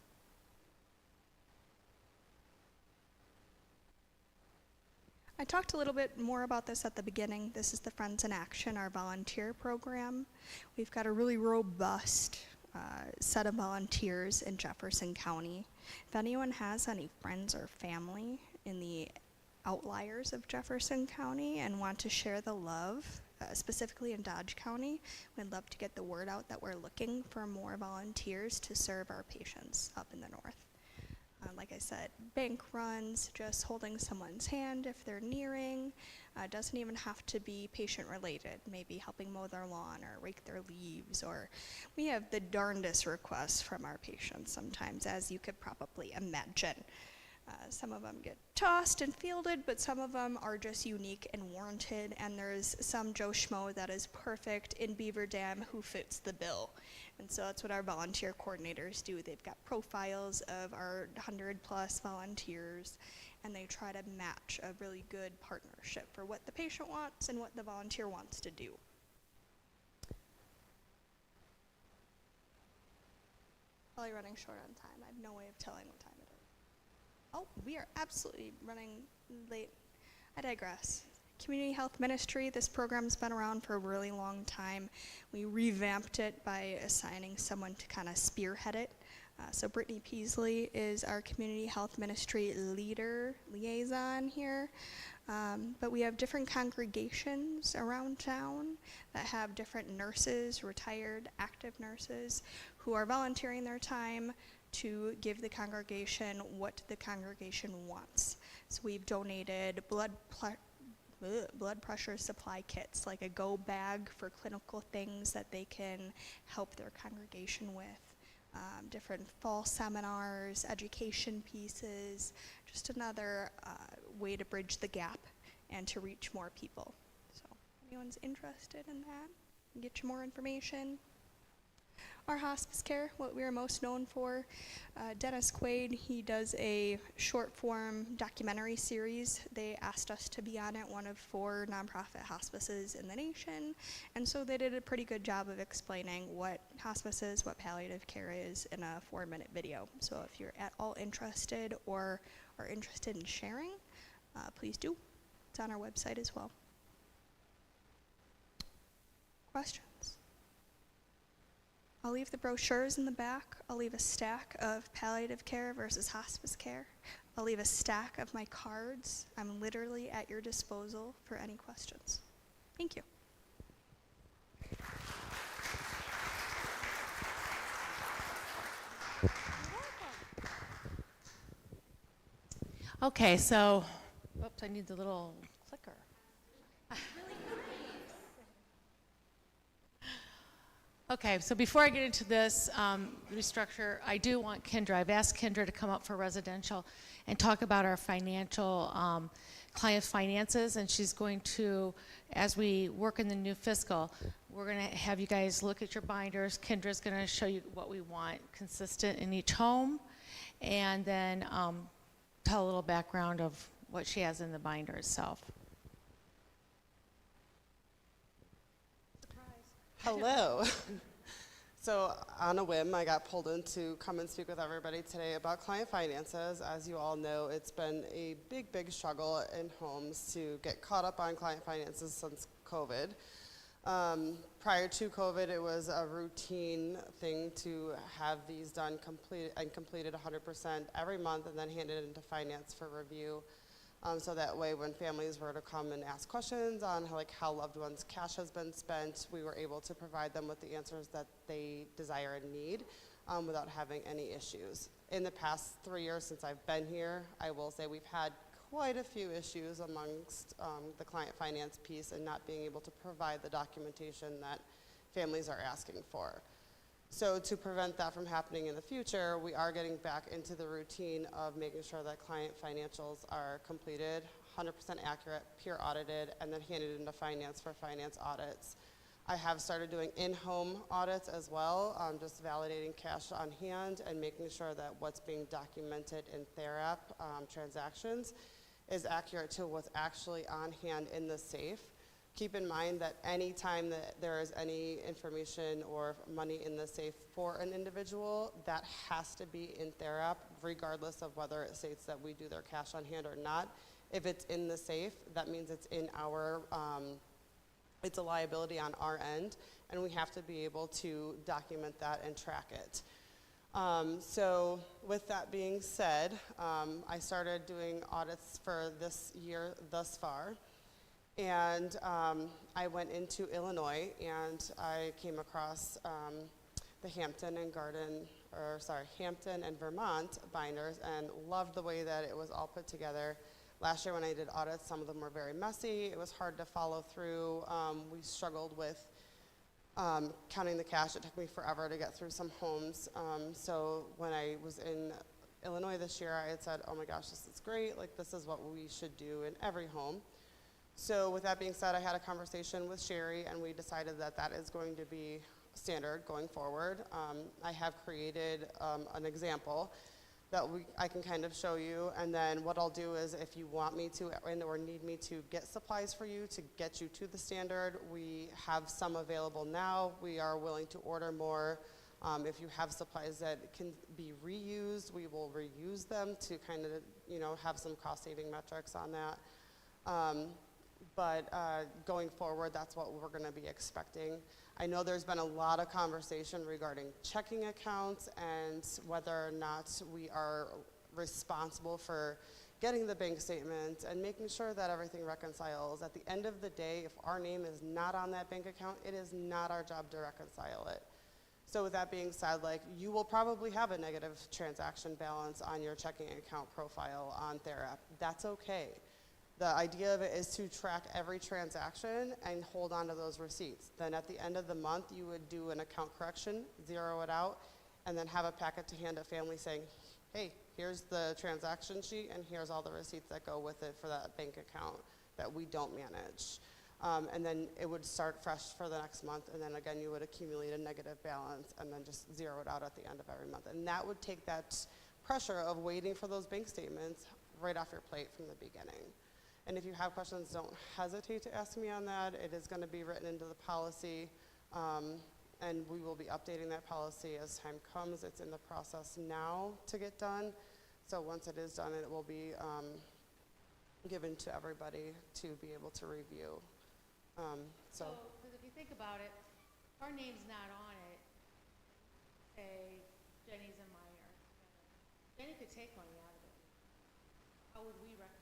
I talked a little bit more about this at the beginning. This is the Friends in Action, our volunteer program. We've got a really robust set of volunteers in Jefferson County. If anyone has any friends or family in the outliers of Jefferson County and want to share the love, specifically in Dodge County, we'd love to get the word out that we're looking for more volunteers to serve our patients up in the north. Like I said, bank runs, just holding someone's hand if they're nearing. Doesn't even have to be patient related, maybe helping mow their lawn or rake their leaves, or we have the darndest requests from our patients sometimes, as you could probably imagine. Some of them get tossed and fielded, but some of them are just unique and warranted, and there's some Joe Schmo that is perfect in Beaver Dam who fits the bill. And so that's what our volunteer coordinators do. They've got profiles of our 100+ volunteers, and they try to match a really good partnership for what the patient wants and what the volunteer wants to do. Probably running short on time. I have no way of telling what time it is. Oh, we are absolutely running late. I digress. Community Health Ministry, this program's been around for a really long time. We revamped it by assigning someone to kind of spearhead it. So Brittany Peasley is our Community Health Ministry liaison here. But we have different congregations around town that have different nurses, retired active nurses, who are volunteering their time to give the congregation what the congregation wants. So we've donated blood pressure supply kits, like a go bag for clinical things that they can help their congregation with. Different fall seminars, education pieces, just another way to bridge the gap and to reach more people. So if anyone's interested in that, and get you more information. Our hospice care, what we are most known for, Dennis Quaid, he does a short form documentary series. They asked us to be on it, one of 4 nonprofit hospices in the nation, and so they did a pretty good job of explaining what hospice is, what palliative care is in a 4-minute video. So if you're at all interested or are interested in sharing, please do. It's on our website as well. Questions? I'll leave the brochures in the back. I'll leave a stack of palliative care versus hospice care. I'll leave a stack of my cards. I'm literally at your disposal for any questions. Thank you. Okay, so, oops, I need the little clicker. Okay, so before I get into this restructure, I do want Kendra, I've asked Kendra to come up for residential and talk about our financial, client finances, and she's going to, as we work in the new fiscal, we're gonna have you guys look at your binders. Kendra's gonna show you what we want consistent in each home, and then tell a little background of what she has in the binder itself. Hello. So on a whim, I got pulled in to come and speak with everybody today about client finances. As you all know, it's been a big, big struggle in homes to get caught up on client finances since COVID. Prior to COVID, it was a routine thing to have these done completed 100% every month and then handed into finance for review. So that way when families were to come and ask questions on how loved ones' cash has been spent, we were able to provide them with the answers that they desire and need without having any issues. In the past 3 years since I've been here, I will say we've had quite a few issues amongst the client finance piece and not being able to provide the documentation that families are asking for. So to prevent that from happening in the future, we are getting back into the routine of making sure that client financials are completed, 100% accurate, peer audited, and then handed into finance for finance audits. I have started doing in-home audits as well, just validating cash on hand and making sure that what's being documented in TheraP transactions is accurate to what's actually on hand in the safe. Keep in mind that any time that there is any information or money in the safe for an individual, that has to be in TheraP, regardless of whether it states that we do their cash on hand or not. If it's in the safe, that means it's in our, it's a liability on our end, and we have to be able to document that and track it. So with that being said, I started doing audits for this year thus far. And I went into Illinois and I came across the Hampton and Vermont binders and loved the way that it was all put together. Last year when I did audits, some of them were very messy. It was hard to follow through. We struggled with counting the cash. It took me forever to get through some homes. So when I was in Illinois this year, I had said, oh my gosh, this is great. Like, this is what we should do in every home. So with that being said, I had a conversation with Sherry, and we decided that that is going to be standard going forward. I have created an example that I can kind of show you, and then what I'll do is if you want me to or need me to get supplies for you to get you to the standard, we have some available now. We are willing to order more. If you have supplies that can be reused, we will reuse them to kind of have some cost-saving metrics on that. But going forward, that's what we're going to be expecting. I know there's been a lot of conversation regarding checking accounts and whether or not we are responsible for getting the bank statements and making sure that everything reconciles. At the end of the day, if our name is not on that bank account, it is not our job to reconcile it. So with that being said, you will probably have a negative transaction balance on your checking account profile on TheraP. That's okay. The idea of it is to track every transaction and hold on to those receipts. Then at the end of the month, you would do an account correction, zero it out, and then have a packet to hand a family saying, hey, here's the transaction sheet and here's all the receipts that go with it for that bank account that we don't manage. And then it would start fresh for the next month, and then again, you would accumulate a negative balance and then just zero it out at the end of every month. And that would take that pressure of waiting for those bank statements right off your plate from the beginning. And if you have questions, don't hesitate to ask me on that. It is going to be written into the policy, and we will be updating that policy as time comes. It's in the process now to get done. So once it is done, it will be given to everybody to be able to review. So, because if you think about it, if our name's not on it, say Jenny's and Meyer, Jenny could take money out of it. How would we recognize?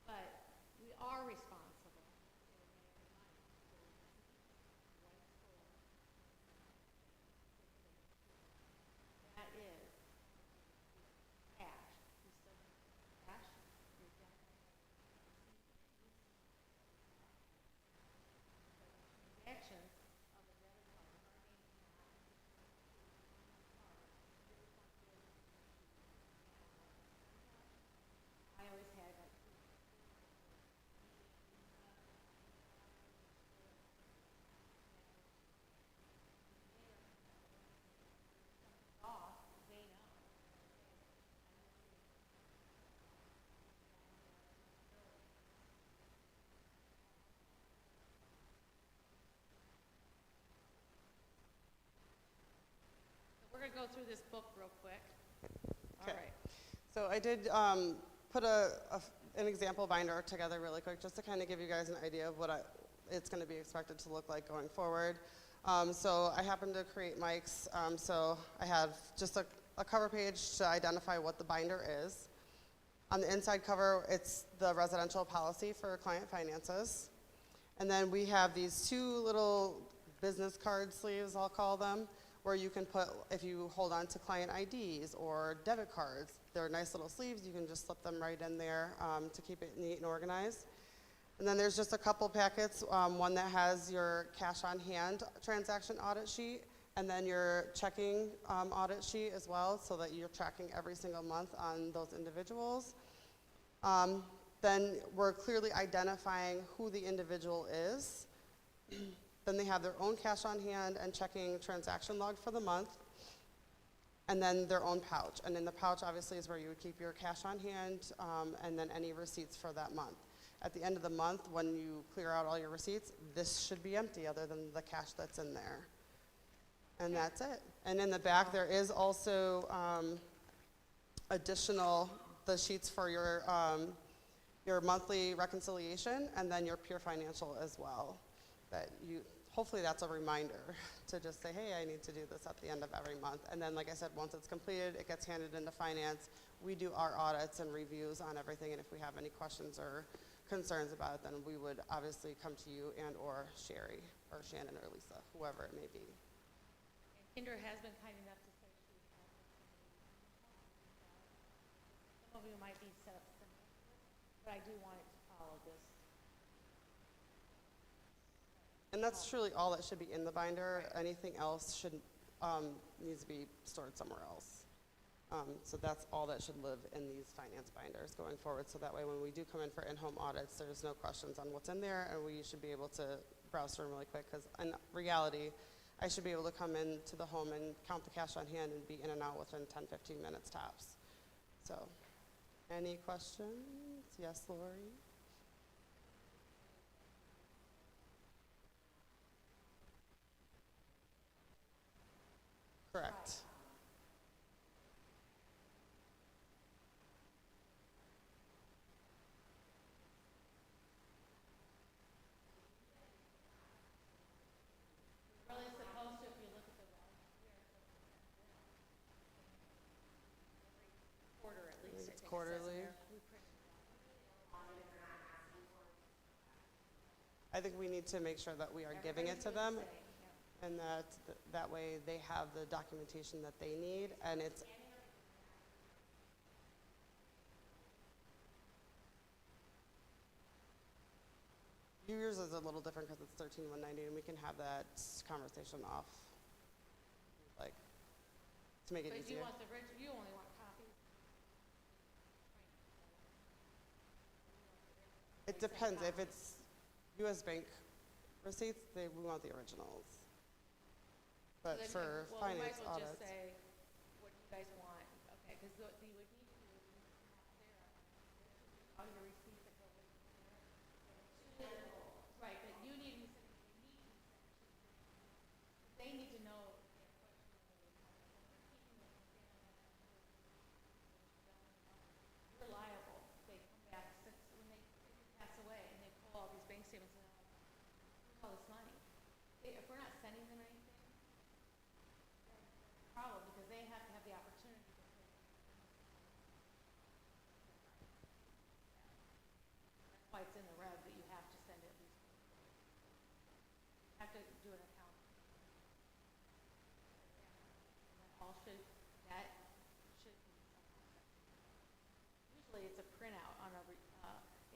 But we are responsible. That is cash. You still have cash. You're definitely actions of a debit card. If our name's not I always had like off, they know. We're gonna go through this book real quick. All Okay. right. So I did put an example binder together really quick just to kind of give you guys an idea of what it's going to be expected to look like going forward. So I happened to create Mike's. So I have just a cover page to identify what the binder is. On the inside cover, it's the residential policy for client finances. And then we have these two little business card sleeves, I'll call them, where you can put, if you hold on to client IDs or debit cards, they're nice little sleeves. You can just slip them right in there to keep it neat and organized. And then there's just a couple packets, one that has your cash on hand transaction audit sheet, and then your checking audit sheet as well, so that you're tracking every single month on those individuals. Then we're clearly identifying who the individual is. Then they have their own cash on hand and checking transaction log for the month, and then their own pouch. And in the pouch, obviously, is where you would keep your cash on hand and then any receipts for that month. At the end of the month, when you clear out all your receipts, this should be empty other than the cash that's in there. And that's it. And in the back, there is also the sheets for your monthly reconciliation and then your pure financial as well. That you, hopefully that's a reminder to just say, hey, I need to do this at the end of every month. And then, like I said, once it's completed, it gets handed into finance. We do our audits and reviews on everything, and if we have any questions or concerns about it, then we would obviously come to you and or Sherry or Shannon or Lisa, whoever it may be. And Kinder has been kind enough to say she would have some of you might be set up similar, but I do want it to follow this. And that's truly all that should be in the binder. Anything else should needs to be stored somewhere else. So that's all that should live in these finance binders going forward. So that way when we do come in for in-home audits, there's no questions on what's in there, and we should be able to browse through them really quick, because in reality, I should be able to come into the home and count the cash on hand and be in and out within 10, 15 minutes tops. So, any questions? Yes, Lori? Correct. Really supposed to, if you look at the quarter at least. It's quarterly. I think we need to make sure that we are giving it to them, and that way they have the documentation that they need, and it's yours is a little different because it's 13,190, and we can have that conversation off, like, to make it But you easier. want you only want copies? It depends. If it's U.S. bank receipts, we want the originals. But Then, for well, we might finance as well just audits, say, what do you guys want? Okay, because you would need to have all your receipts that go with it. Right, but you need to, they need to know. You're liable. They come back when they pass away and they pull all these bank statements and they're like, "Where's all this money?" If we're not sending them anything, problem because they have to have the opportunity to pay. That's why it's in the red that you have to send it at least. You have to do an account. That should be somehow. Usually it's a printout on a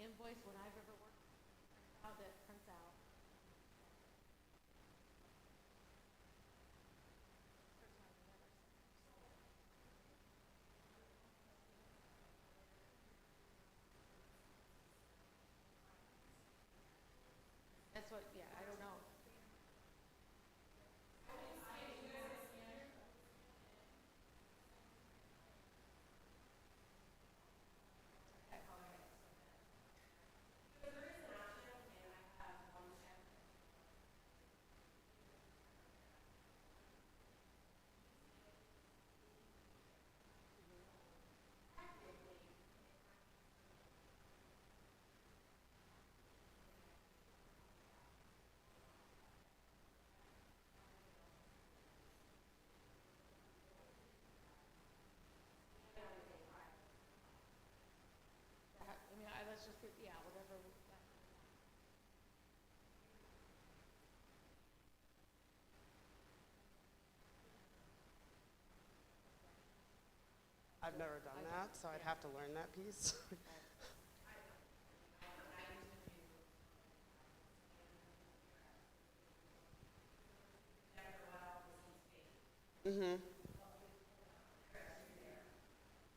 invoice when I've ever worked. How that prints out. That's what, yeah, I don't know. I mean, let's just, yeah, whatever. I've never done that, so I'd have to learn that piece. Mm-hmm.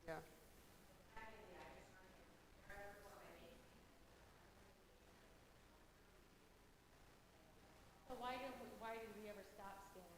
Yeah. So why did we ever stop scanning?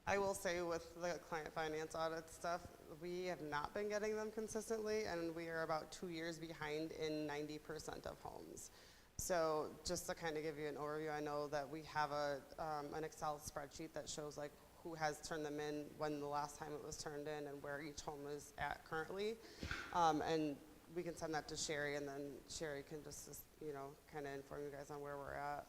I will say with the client finance audit stuff, we have not been getting them consistently, and we are about 2 years behind in 90% of homes. So just to kind of give you an overview, I know that we have an Excel spreadsheet that shows like who has turned them in, when the last time it was turned in, and where each home is at currently. And we can send that to Sherry, and then Sherry can just kind of inform you guys on where we're at.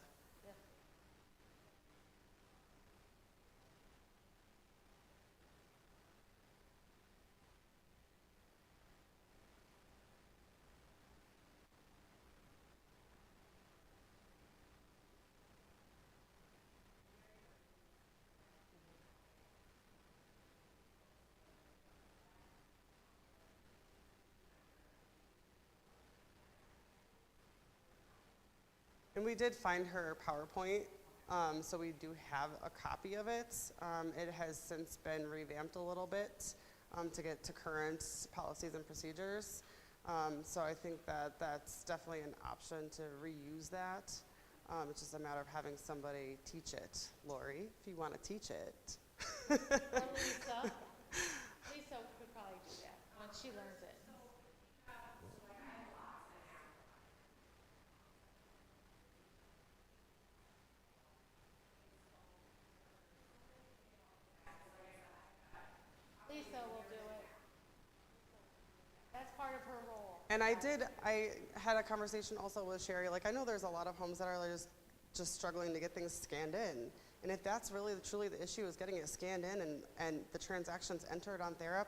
And we did find her PowerPoint, so we do have a copy of it. It has since been revamped a little bit to get to current policies and procedures. So I think that that's definitely an option to reuse that. It's just a matter of having somebody teach it. Lori, if you want to teach it. Or Lisa. Lisa could probably do that once she learns it. Lisa will do it. That's part of her role. And I had a conversation also with Sherry. Like, I know there's a lot of homes that are just struggling to get things scanned in. And if that's really truly the issue, is getting it scanned in and the transactions entered on TheraP,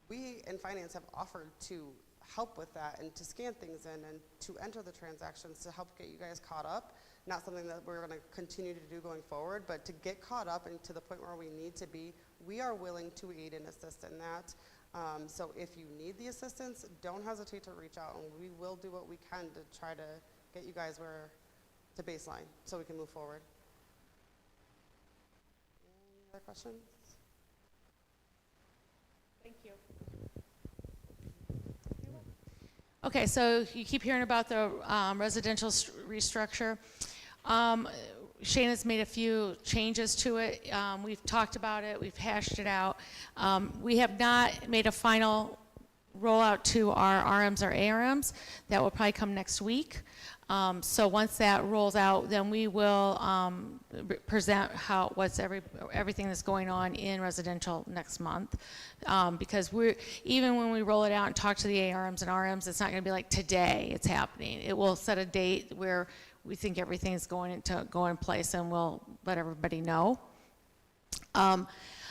we in finance have offered to help with that and to scan things in and to enter the transactions to help get you guys caught up. Not something that we're going to continue to do going forward, but to get caught up and to the point where we need to be, we are willing to aid and assist in that. So if you need the assistance, don't hesitate to reach out, and we will do what we can to try to get you guys where to baseline so we can move forward. Any other questions? Thank you. Okay, so you keep hearing about the residential restructure. Shannon's made a few changes to it. We've talked about it, we've hashed it out. We have not made a final rollout to our RMs or ARMs. That will probably come next week. So once that rolls out, then we will present everything that's going on in residential next month. Because even when we roll it out and talk to the ARMs and RMs, it's not going to be like today it's happening. It will set a date where we think everything is going to go in place, and we'll let everybody know.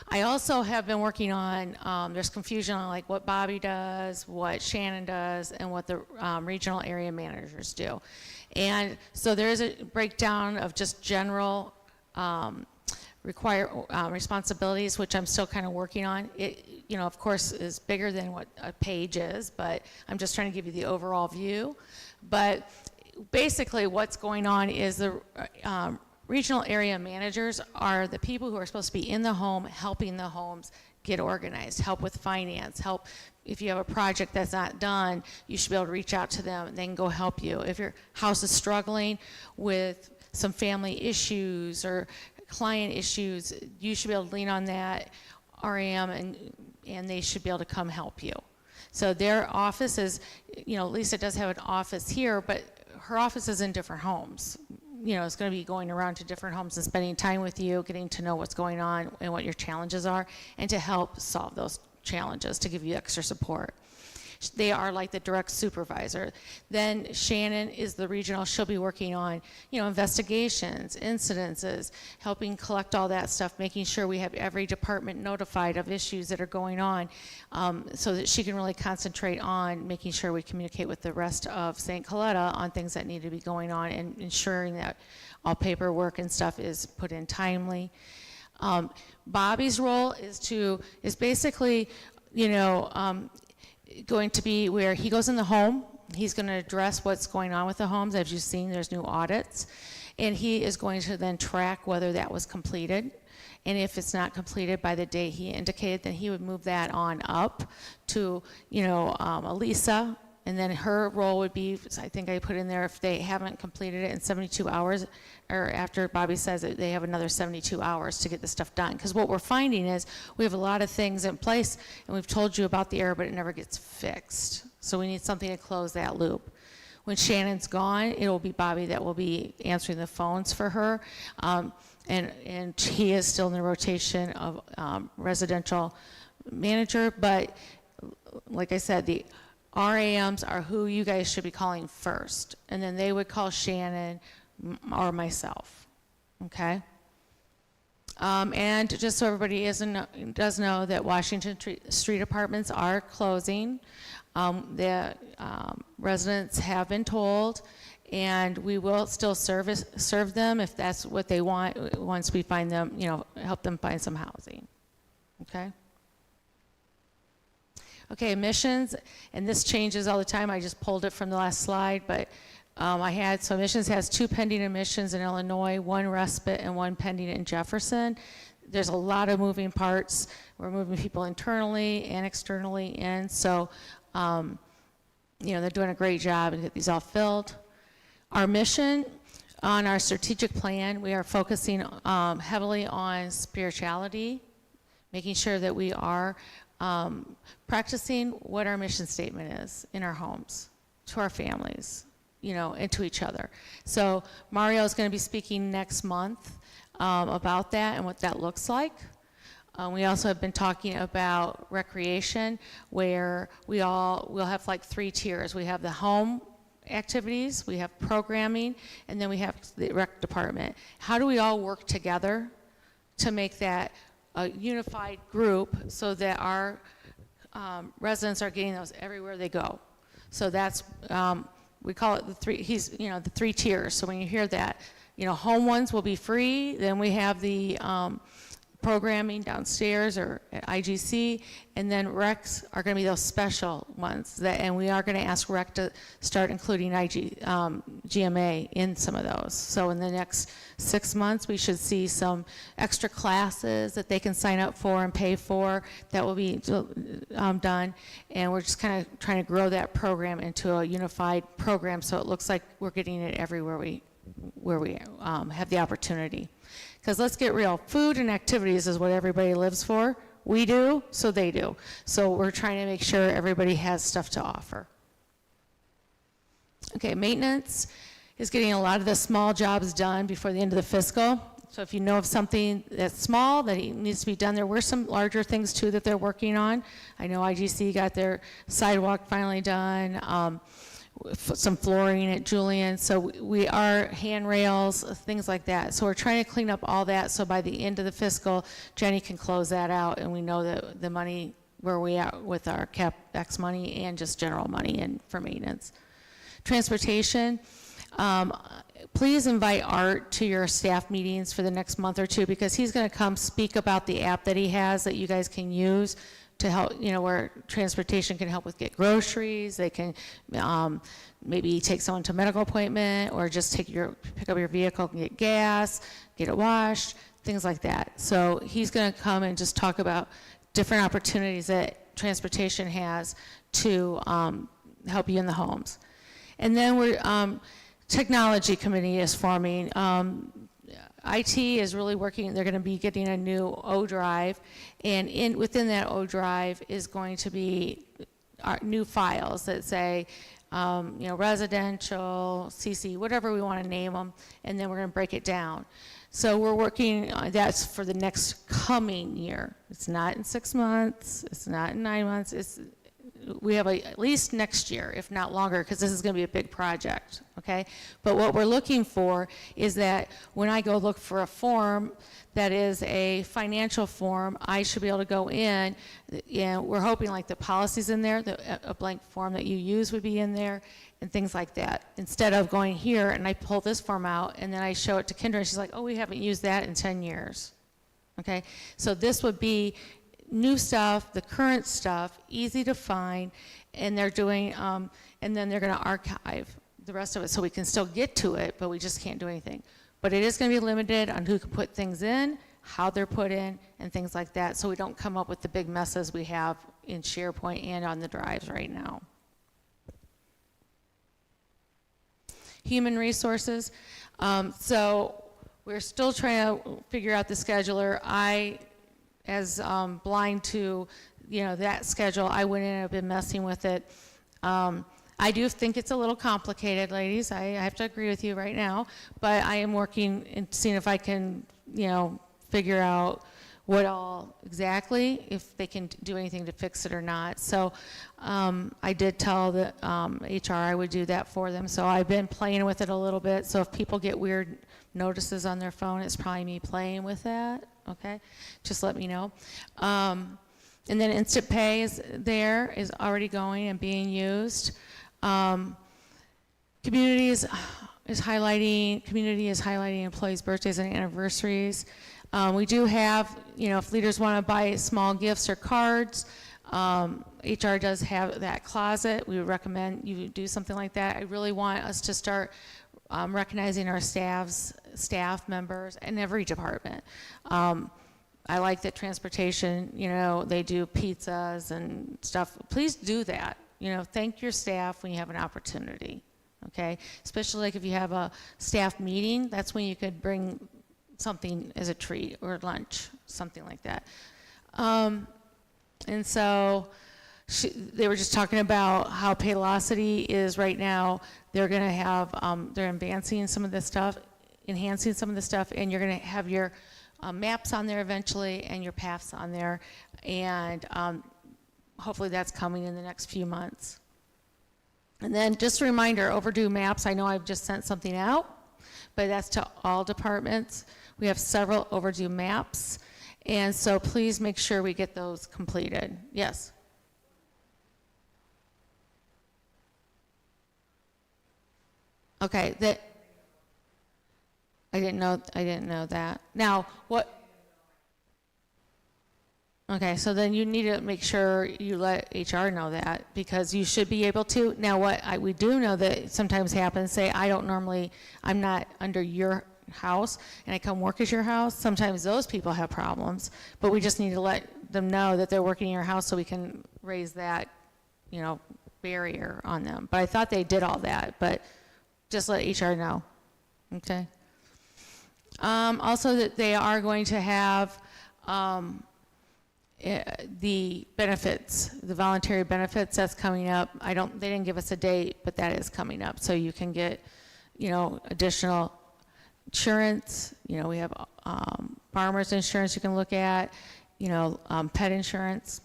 I also have been working on, there's confusion on like what Bobby does, what Shannon does, and what the regional area managers do. And so there is a breakdown of just general responsibilities, which I'm still kind of working on. It, of course, is bigger than what a page is, but I'm just trying to give you the overall view. But basically what's going on is the regional area managers are the people who are supposed to be in the home, helping the homes get organized, help with finance, help if you have a project that's not done, you should be able to reach out to them and they can go help you. If your house is struggling with some family issues or client issues, you should be able to lean on that RAM and they should be able to come help you. So their office is, Lisa does have an office here, but her office is in different homes. It's going to be going around to different homes and spending time with you, getting to know what's going on and what your challenges are, and to help solve those challenges, to give you extra support. They are like the direct supervisor. Then Shannon is the regional. She'll be working on, investigations, incidences, helping collect all that stuff, making sure we have every department notified of issues that are going on, so that she can really concentrate on making sure we communicate with the rest of St. Coletta on things that need to be going on and ensuring that all paperwork and stuff is put in timely. Bobby's role is basically, going to be where he goes in the home. He's going to address what's going on with the homes. As you've seen, there's new audits. And he is going to then track whether that was completed. And if it's not completed by the date he indicated, then he would move that on up to, Elisa. And then her role would be, I think I put in there, if they haven't completed it in 72 hours, or after Bobby says it, they have another 72 hours to get the stuff done. Because what we're finding is we have a lot of things in place, and we've told you about the error, but it never gets fixed. So we need something to close that loop. When Shannon's gone, it will be Bobby that will be answering the phones for her. And he is still in the rotation of residential manager, but like I said, the RAMs are who you guys should be calling first, and then they would call Shannon or myself, okay? And just so everybody does know that Washington Street apartments are closing. The residents have been told, and we will still serve them if that's what they want once we find them, help them find some housing, okay? Okay, emissions, and this changes all the time. I just pulled it from the last slide, but so emissions has 2 pending emissions in Illinois, 1 respite and 1 pending in Jefferson. There's a lot of moving parts. We're moving people internally and externally in, so they're doing a great job and get these all filled. Our mission on our strategic plan, we are focusing heavily on spirituality, making sure that we are practicing what our mission statement is in our homes, to our families, and to each other. So Mario is going to be speaking next month about that and what that looks like. We also have been talking about recreation, where we'll have like 3 tiers. We have the home activities, we have programming, and then we have the rec department. How do we all work together to make that a unified group so that our residents are getting those everywhere they go? So that's, we call it the 3 tiers. So when you hear that, home ones will be free. Then we have the programming downstairs or at IGC, and then recs are going to be those special ones, and we are going to ask rec to start including GMA in some of those. So in the next 6 months, we should see some extra classes that they can sign up for and pay for that will be done, and we're just kind of trying to grow that program into a unified program so it looks like we're getting it everywhere where we have the opportunity. Because let's get real, food and activities is what everybody lives for. We do, so they do. So we're trying to make sure everybody has stuff to offer. Okay, maintenance is getting a lot of the small jobs done before the end of the fiscal. So if you know of something that's small that needs to be done, there were some larger things too that they're working on. I know IGC got their sidewalk finally done. Some flooring at Julian, so we are handrails, things like that. So we're trying to clean up all that, so by the end of the fiscal, Jenny can close that out, and we know that the money, where we at with our CapEx money and just general money and for maintenance. Transportation, please invite Art to your staff meetings for the next month or two, because he's gonna come speak about the app that he has that you guys can use to help, where transportation can help with get groceries. They can maybe take someone to a medical appointment, or just pick up your vehicle and get gas, get it washed, things like that. So he's going to come and just talk about different opportunities that transportation has to help you in the homes. And then technology committee is forming. IT is really working. They're going to be getting a new O drive, and within that O drive is going to be our new files that say, residential, CC, whatever we want to name them, and then we're going to break it down. So we're working. That's for the next coming year. It's not in 6 months. It's not in 9 months. We have at least next year, if not longer, because this is going to be a big project, okay? But what we're looking for is that when I go look for a form that is a financial form, I should be able to go in, and we're hoping like the policies in there, a blank form that you use would be in there, and things like that. Instead of going here and I pull this form out and then I show it to Kendra and she's like, oh, we haven't used that in 10 years, okay? So this would be new stuff, the current stuff, easy to find, and they're doing, and then they're going to archive the rest of it so we can still get to it, but we just can't do anything. But it is going to be limited on who can put things in, how they're put in, and things like that, so we don't come up with the big messes we have in SharePoint and on the drives right now. Human resources. So we're still trying to figure out the scheduler. As blind to, that schedule, I went in and have been messing with it. I do think it's a little complicated, ladies. I have to agree with you right now, but I am working and seeing if I can, figure out what all exactly, if they can do anything to fix it or not. So I did tell the HR I would do that for them. So I've been playing with it a little bit. So if people get weird notices on their phone, it's probably me playing with that. Okay, just let me know. And then Instant Pay is already going and being used. Community is highlighting employees' birthdays and anniversaries. We do have, if leaders want to buy small gifts or cards, HR does have that closet. We would recommend you do something like that. I really want us to start recognizing our staff members in every department. I like that transportation, they do pizzas and stuff. Please do that. Thank your staff when you have an opportunity, okay? Especially like if you have a staff meeting, that's when you could bring something as a treat or lunch, something like that. And so they were just talking about how Paylocity is right now. They're going to have, they're advancing some of this stuff, enhancing some of the stuff, and you're going to have your maps on there eventually and your paths on there, and hopefully that's coming in the next few months. And then just a reminder, overdue maps, I know I've just sent something out, but that's to all departments. We have several overdue maps, and so please make sure we get those completed. Yes? Okay, I didn't know that. Now, what? Okay, so then you need to make sure you let HR know that, because you should be able to. Now, we do know that sometimes happens, say, I'm not under your house, and I come work at your house, sometimes those people have problems, but we just need to let them know that they're working in your house so we can raise that, barrier on them. But I thought they did all that, but just let HR know, okay? Also, that they are going to have, the benefits, the voluntary benefits, that's coming up. They didn't give us a date, but that is coming up. So you can get, additional insurance. We have farmers insurance you can look at, pet insurance.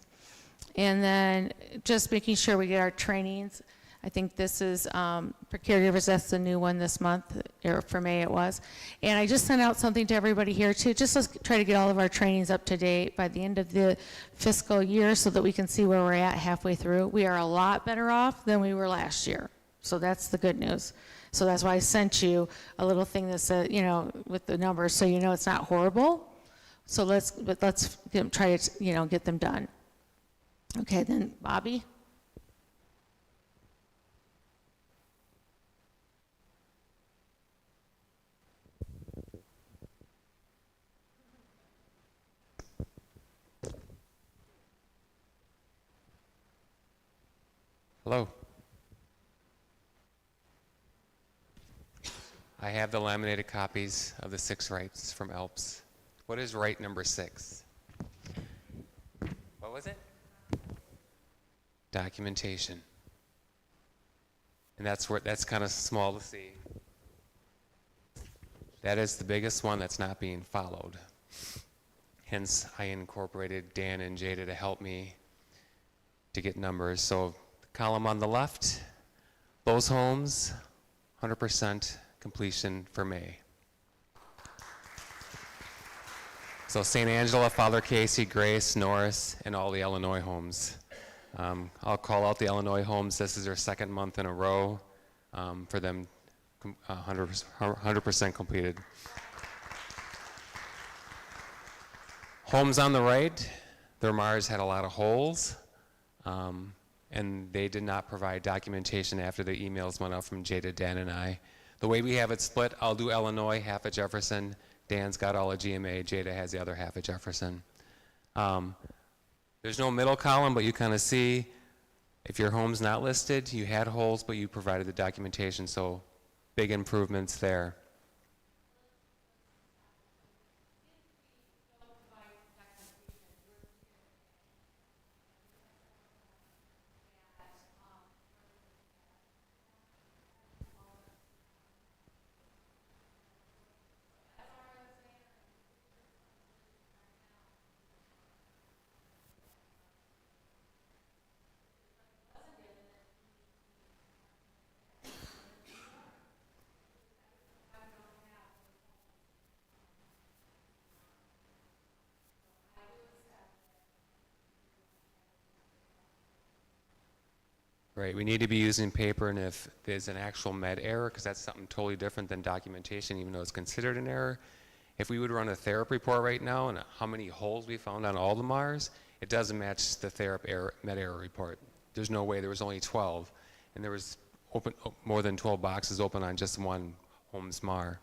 And then just making sure we get our trainings. I think this is for caregivers, that's the new one this month, or for May it was. And I just sent out something to everybody here too, just let's try to get all of our trainings up to date by the end of the fiscal year so that we can see where we're at halfway through. We are a lot better off than we were last year. So that's the good news. So that's why I sent you a little thing that said, with the numbers, so it's not horrible. So let's try to, get them done. Okay, then Bobby. Hello. I have the laminated copies of the 6 rights from ALPS. What is right number 6? What was it? Documentation. And that's kind of small to see. That is the biggest one that's not being followed. Hence, I incorporated Dan and Jada to help me to get numbers. So the column on the left, those homes, 100% completion for May. So St. Angela, Father Casey, Grace, Norris, and all the Illinois homes. I'll call out the Illinois homes. This is their 2nd month in a row for them 100% completed. Homes on the right, their Mars had a lot of holes, and they did not provide documentation after the emails went out from Jada, Dan, and I. The way we have it split, I'll do Illinois, half at Jefferson. Dan's got all of GMA. Jada has the other half at Jefferson. There's no middle column, but you kind of see if your home's not listed, you had holes, but you provided the documentation, so big improvements there. Right, we need to be using paper, and if there's an actual med error, because that's something totally different than documentation, even though it's considered an error. If we would run a therapy report right now and how many holes we found on all the MARs, it doesn't match the med error report. There's no way. There was only 12, and there was more than 12 boxes open on just one home's MAR.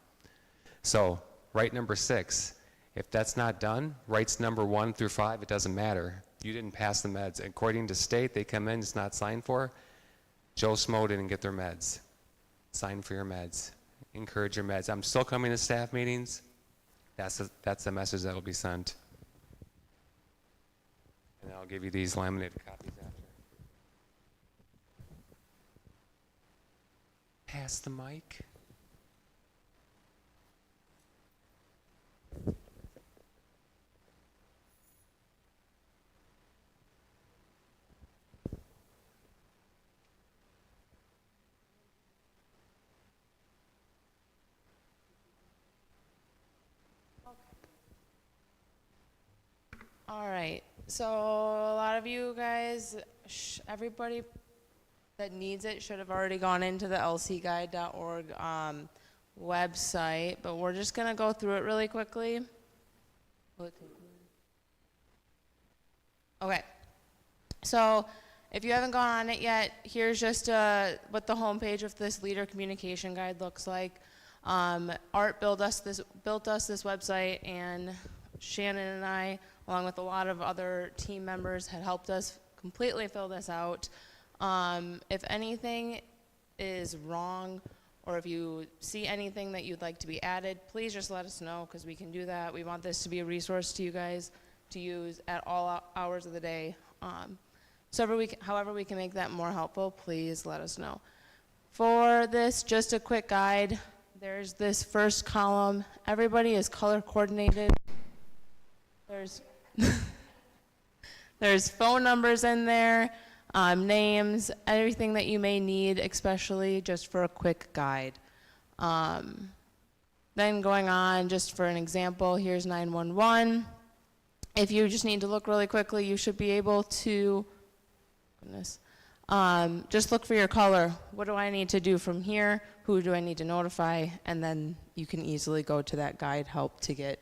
So, right number 6, if that's not done, rights number 1 through 5, it doesn't matter. You didn't pass the meds. According to state, they come in, it's not signed for. Joe Schmo didn't get their meds. Sign for your meds. Encourage your meds. I'm still coming to staff meetings. That's the message that will be sent. And I'll give you these laminated copies after. Pass the mic. All right, so a lot of you guys, everybody that needs it should have already gone into the lcguide.org website, but we're just gonna go through it really quickly. Will it take a minute? Okay. So if you haven't gone on it yet, here's just what the homepage of this leader communication guide looks like. Art built us this website, and Shannon and I, along with a lot of other team members, had helped us completely fill this out. If anything is wrong, or if you see anything that you'd like to be added, please just let us know, because we can do that. We want this to be a resource to you guys to use at all hours of the day. So however we can make that more helpful, please let us know. For this, just a quick guide. There's this first column. Everybody is color coordinated. There's phone numbers in there, names, everything that you may need, especially just for a quick guide. Then going on, just for an example, here's 911. If you just need to look really quickly, you should be able to, just look for your color. What do I need to do from here? Who do I need to notify? And then you can easily go to that guide help to get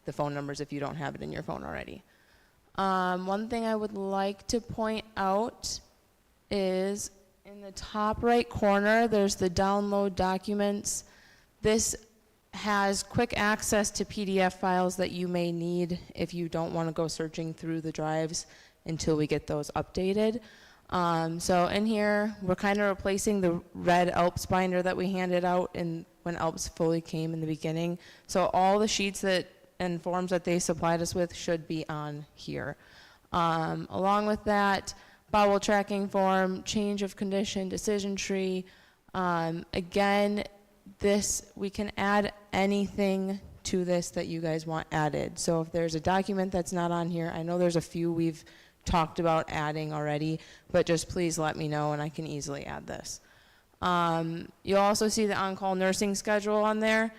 the phone numbers if you don't have it in your phone already. One thing I would like to point out is in the top right corner, there's the download documents. This has quick access to PDF files that you may need if you don't want to go searching through the drives until we get those updated. So in here, we're kind of replacing the red ALPS binder that we handed out when ALPS fully came in the beginning. So all the sheets and forms that they supplied us with should be on here. Along with that, bowel tracking form, change of condition, decision tree. Again, we can add anything to this that you guys want added. So if there's a document that's not on here, I know there's a few we've talked about adding already, but just please let me know and I can easily add this. You'll also see the on-call nursing schedule on there.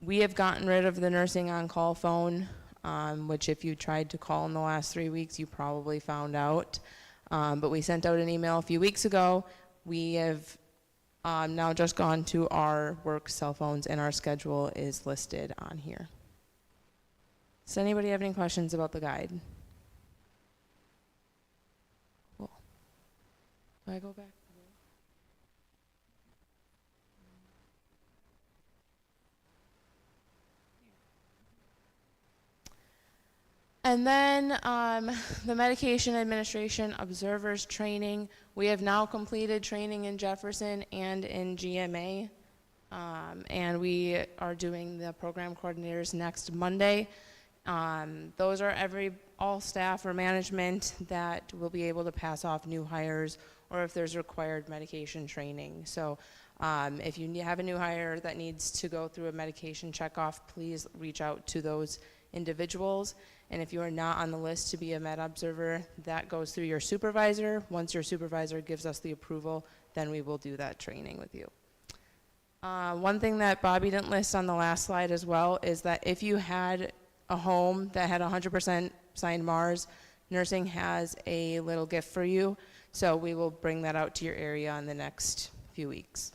We have gotten rid of the nursing on-call phone, which if you tried to call in the last 3 weeks, you probably found out. But we sent out an email a few weeks ago. We have now just gone to our work cell phones, and our schedule is listed on here. Does anybody have any questions about the guide? Cool. Do I go back? And then the medication administration observers training. We have now completed training in Jefferson and in GMA. And we are doing the program coordinators next Monday. Those are all staff or management that will be able to pass off new hires or if there's required medication training. So if you have a new hire that needs to go through a medication checkoff, please reach out to those individuals. And if you are not on the list to be a med observer, that goes through your supervisor. Once your supervisor gives us the approval, then we will do that training with you. One thing that Bobby didn't list on the last slide as well is that if you had a home that had 100% signed MARS, nursing has a little gift for you. So we will bring that out to your area in the next few weeks.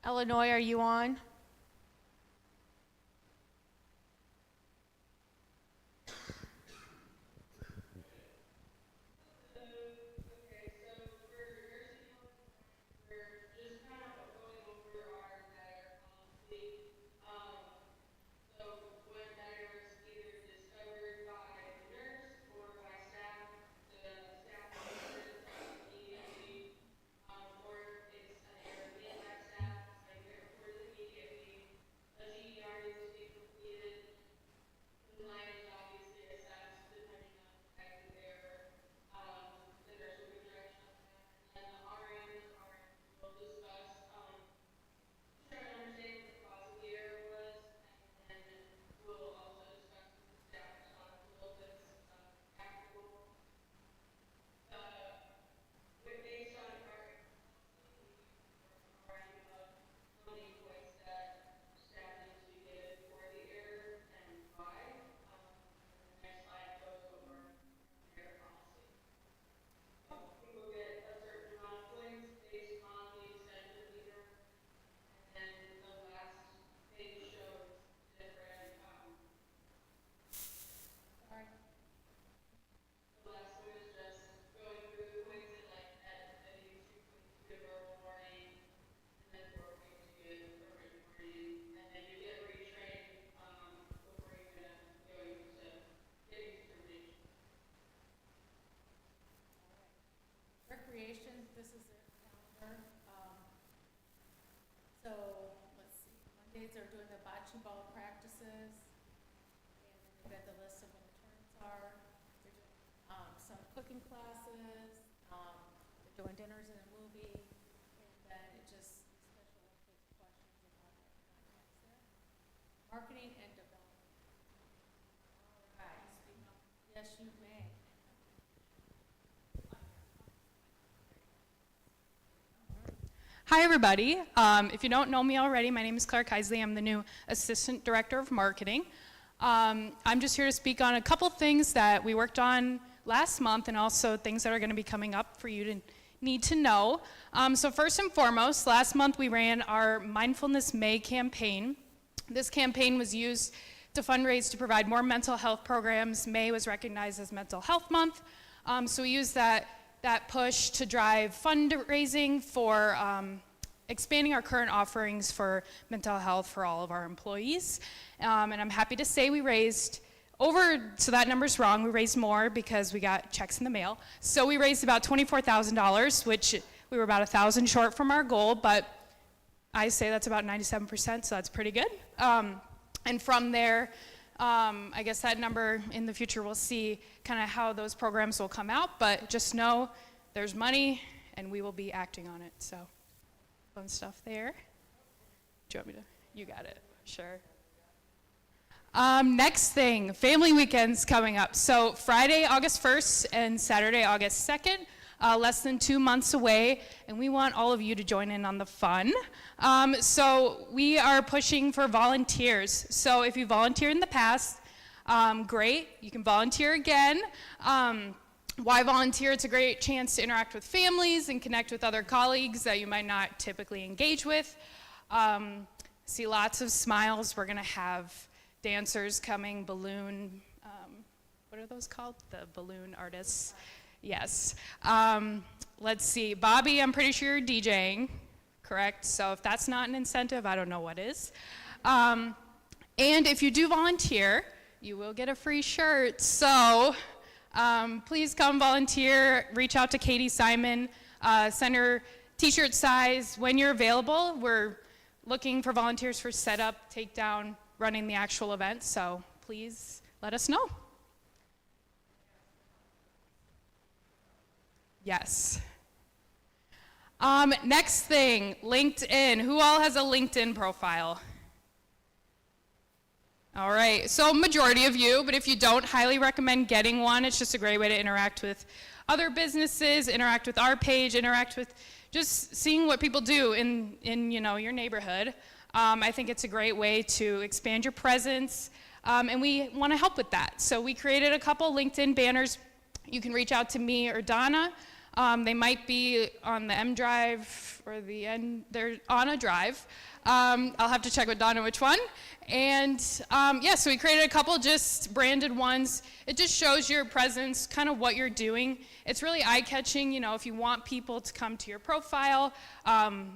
Illinois, are you on? ball practices, and they've got the list of when the tournaments are. They're doing some cooking classes, they're doing dinners and a movie, and then it just special ed takes questions and all that context there. Marketing and development. All right, speak up. Yes, you may. Hi, everybody. If you don't know me already, my name is Claire Keisley. I'm the new Assistant Director of Marketing. I'm just here to speak on a couple things that we worked on last month and also things that are going to be coming up for you to need to know. So first and foremost, last month we ran our Mindfulness May campaign. This campaign was used to fundraise to provide more mental health programs. May was recognized as Mental Health Month. So we used that push to drive fundraising for expanding our current offerings for mental health for all of our employees. And I'm happy to say we raised so that number's wrong, we raised more because we got checks in the mail. So we raised about $24,000, which we were about 1,000 short from our goal, but I say that's about 97%, so that's pretty good. And from there, I guess that number in the future, we'll see kind of how those programs will come out, but just know there's money and we will be acting on it. So fun stuff there. Do you want me to? You got it, sure. Next thing, family weekends coming up. So Friday, August 1st and Saturday, August 2nd, less than 2 months away, and we want all of you to join in on the fun. So we are pushing for volunteers. So if you volunteered in the past, great, you can volunteer again. Why volunteer? It's a great chance to interact with families and connect with other colleagues that you might not typically engage with. See lots of smiles. We're gonna have dancers coming, balloon, what are those called? The balloon artists. Yes. Let's see, Bobby, I'm pretty sure you're DJing, correct? So if that's not an incentive, I don't know what is. And if you do volunteer, you will get a free shirt. So please come volunteer, reach out to Katie Simon, send her t-shirt size when you're available. We're looking for volunteers for setup, takedown, running the actual event, so please let us know. Yes. Next thing, LinkedIn. Who all has a LinkedIn profile? All right, so majority of you, but if you don't, highly recommend getting one. It's just a great way to interact with other businesses, interact with our page, interact with just seeing what people do in your neighborhood. I think it's a great way to expand your presence, and we want to help with that. So we created a couple LinkedIn banners. You can reach out to me or Donna. They might be on the M drive or they're on a drive. I'll have to check with Donna which one. And so we created a couple just branded ones. It just shows your presence, kind of what you're doing. It's really eye-catching, if you want people to come to your profile,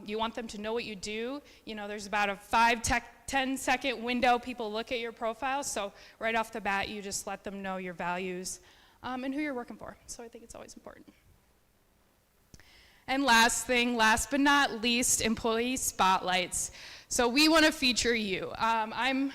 you want them to know what you do. There's about a 5-10 second window people look at your profile. So right off the bat, you just let them know your values and who you're working for. So I think it's always important. And last but not least, employee spotlights. So we want to feature you. I'm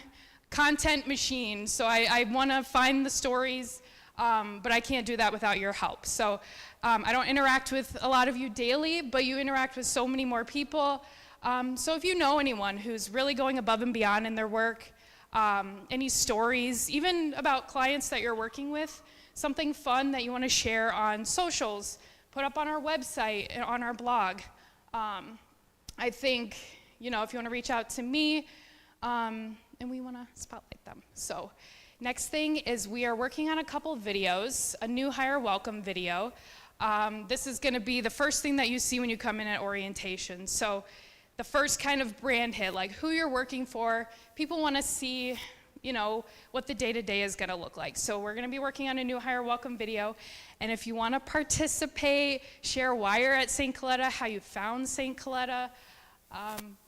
content machine, so I want to find the stories, but I can't do that without your help. So I don't interact with a lot of you daily, but you interact with so many more people. So if you know anyone who's really going above and beyond in their work, any stories, even about clients that you're working with, something fun that you want to share on socials, put up on our website and on our blog. I think, if you want to reach out to me, and we want to spotlight them. So next thing is we are working on a couple videos, a new hire welcome video. This is going to be the first thing that you see when you come in at orientation. So the first kind of brand hit, like who you're working for. People want to see what the day-to-day is going to look like. So we're going to be working on a new hire welcome video. And if you want to participate, share why you're at St. Coletta, how you found St. Coletta,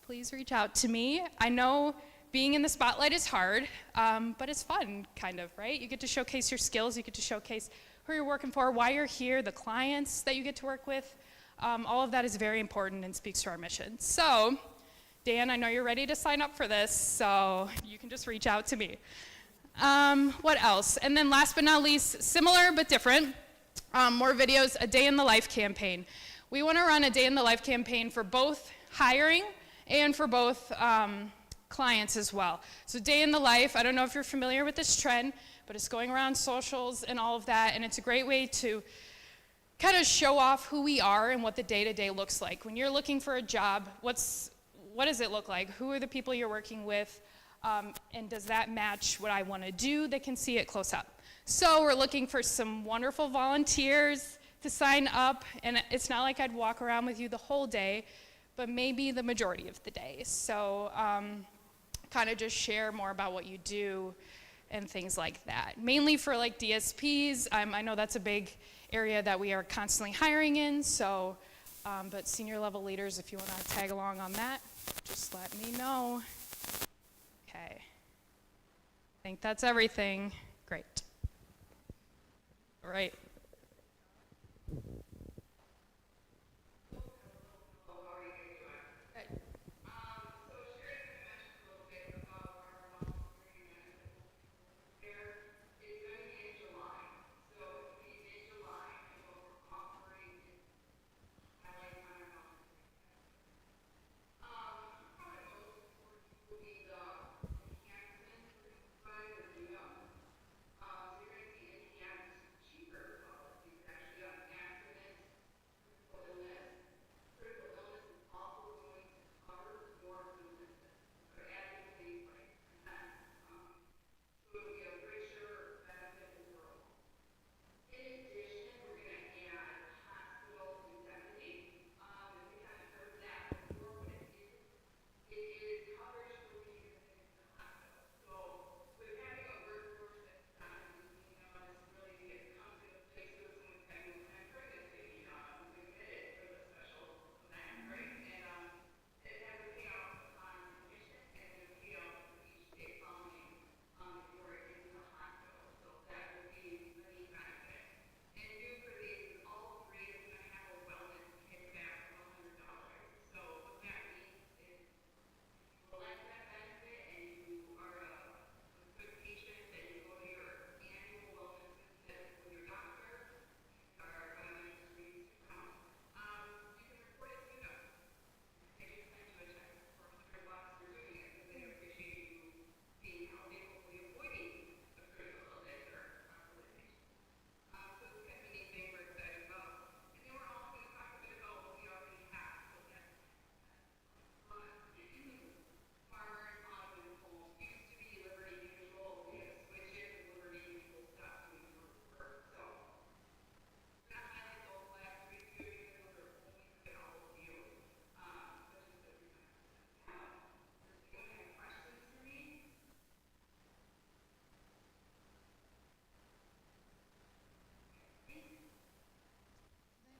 please reach out to me. I know being in the spotlight is hard, but it's fun, kind of, right? You get to showcase your skills. You get to showcase who you're working for, why you're here, the clients that you get to work with. All of that is very important and speaks to our mission. So Dan, I know you're ready to sign up for this, so you can just reach out to me. What else? And then last but not least, similar but different, more videos, a day in the life campaign. We want to run a day in the life campaign for both hiring and for both clients as well. So day in the life, I don't know if you're familiar with this trend, but it's going around socials and all of that, and it's a great way to kind of show off who we are and what the day-to-day looks like. When you're looking for a job, what does it look like? Who are the people you're working with? And does that match what I want to do? They can see it close up. So we're looking for some wonderful volunteers to sign up, and it's not like I'd walk around with you the whole day, but maybe the majority of the day. So kind of just share more about what you do and things like that. Mainly for like DSPs, I know that's a big area that we are constantly hiring in, so, but senior level leaders, if you want to tag along on that, just let me know. Okay. I think that's everything. Great. All right.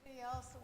Anybody else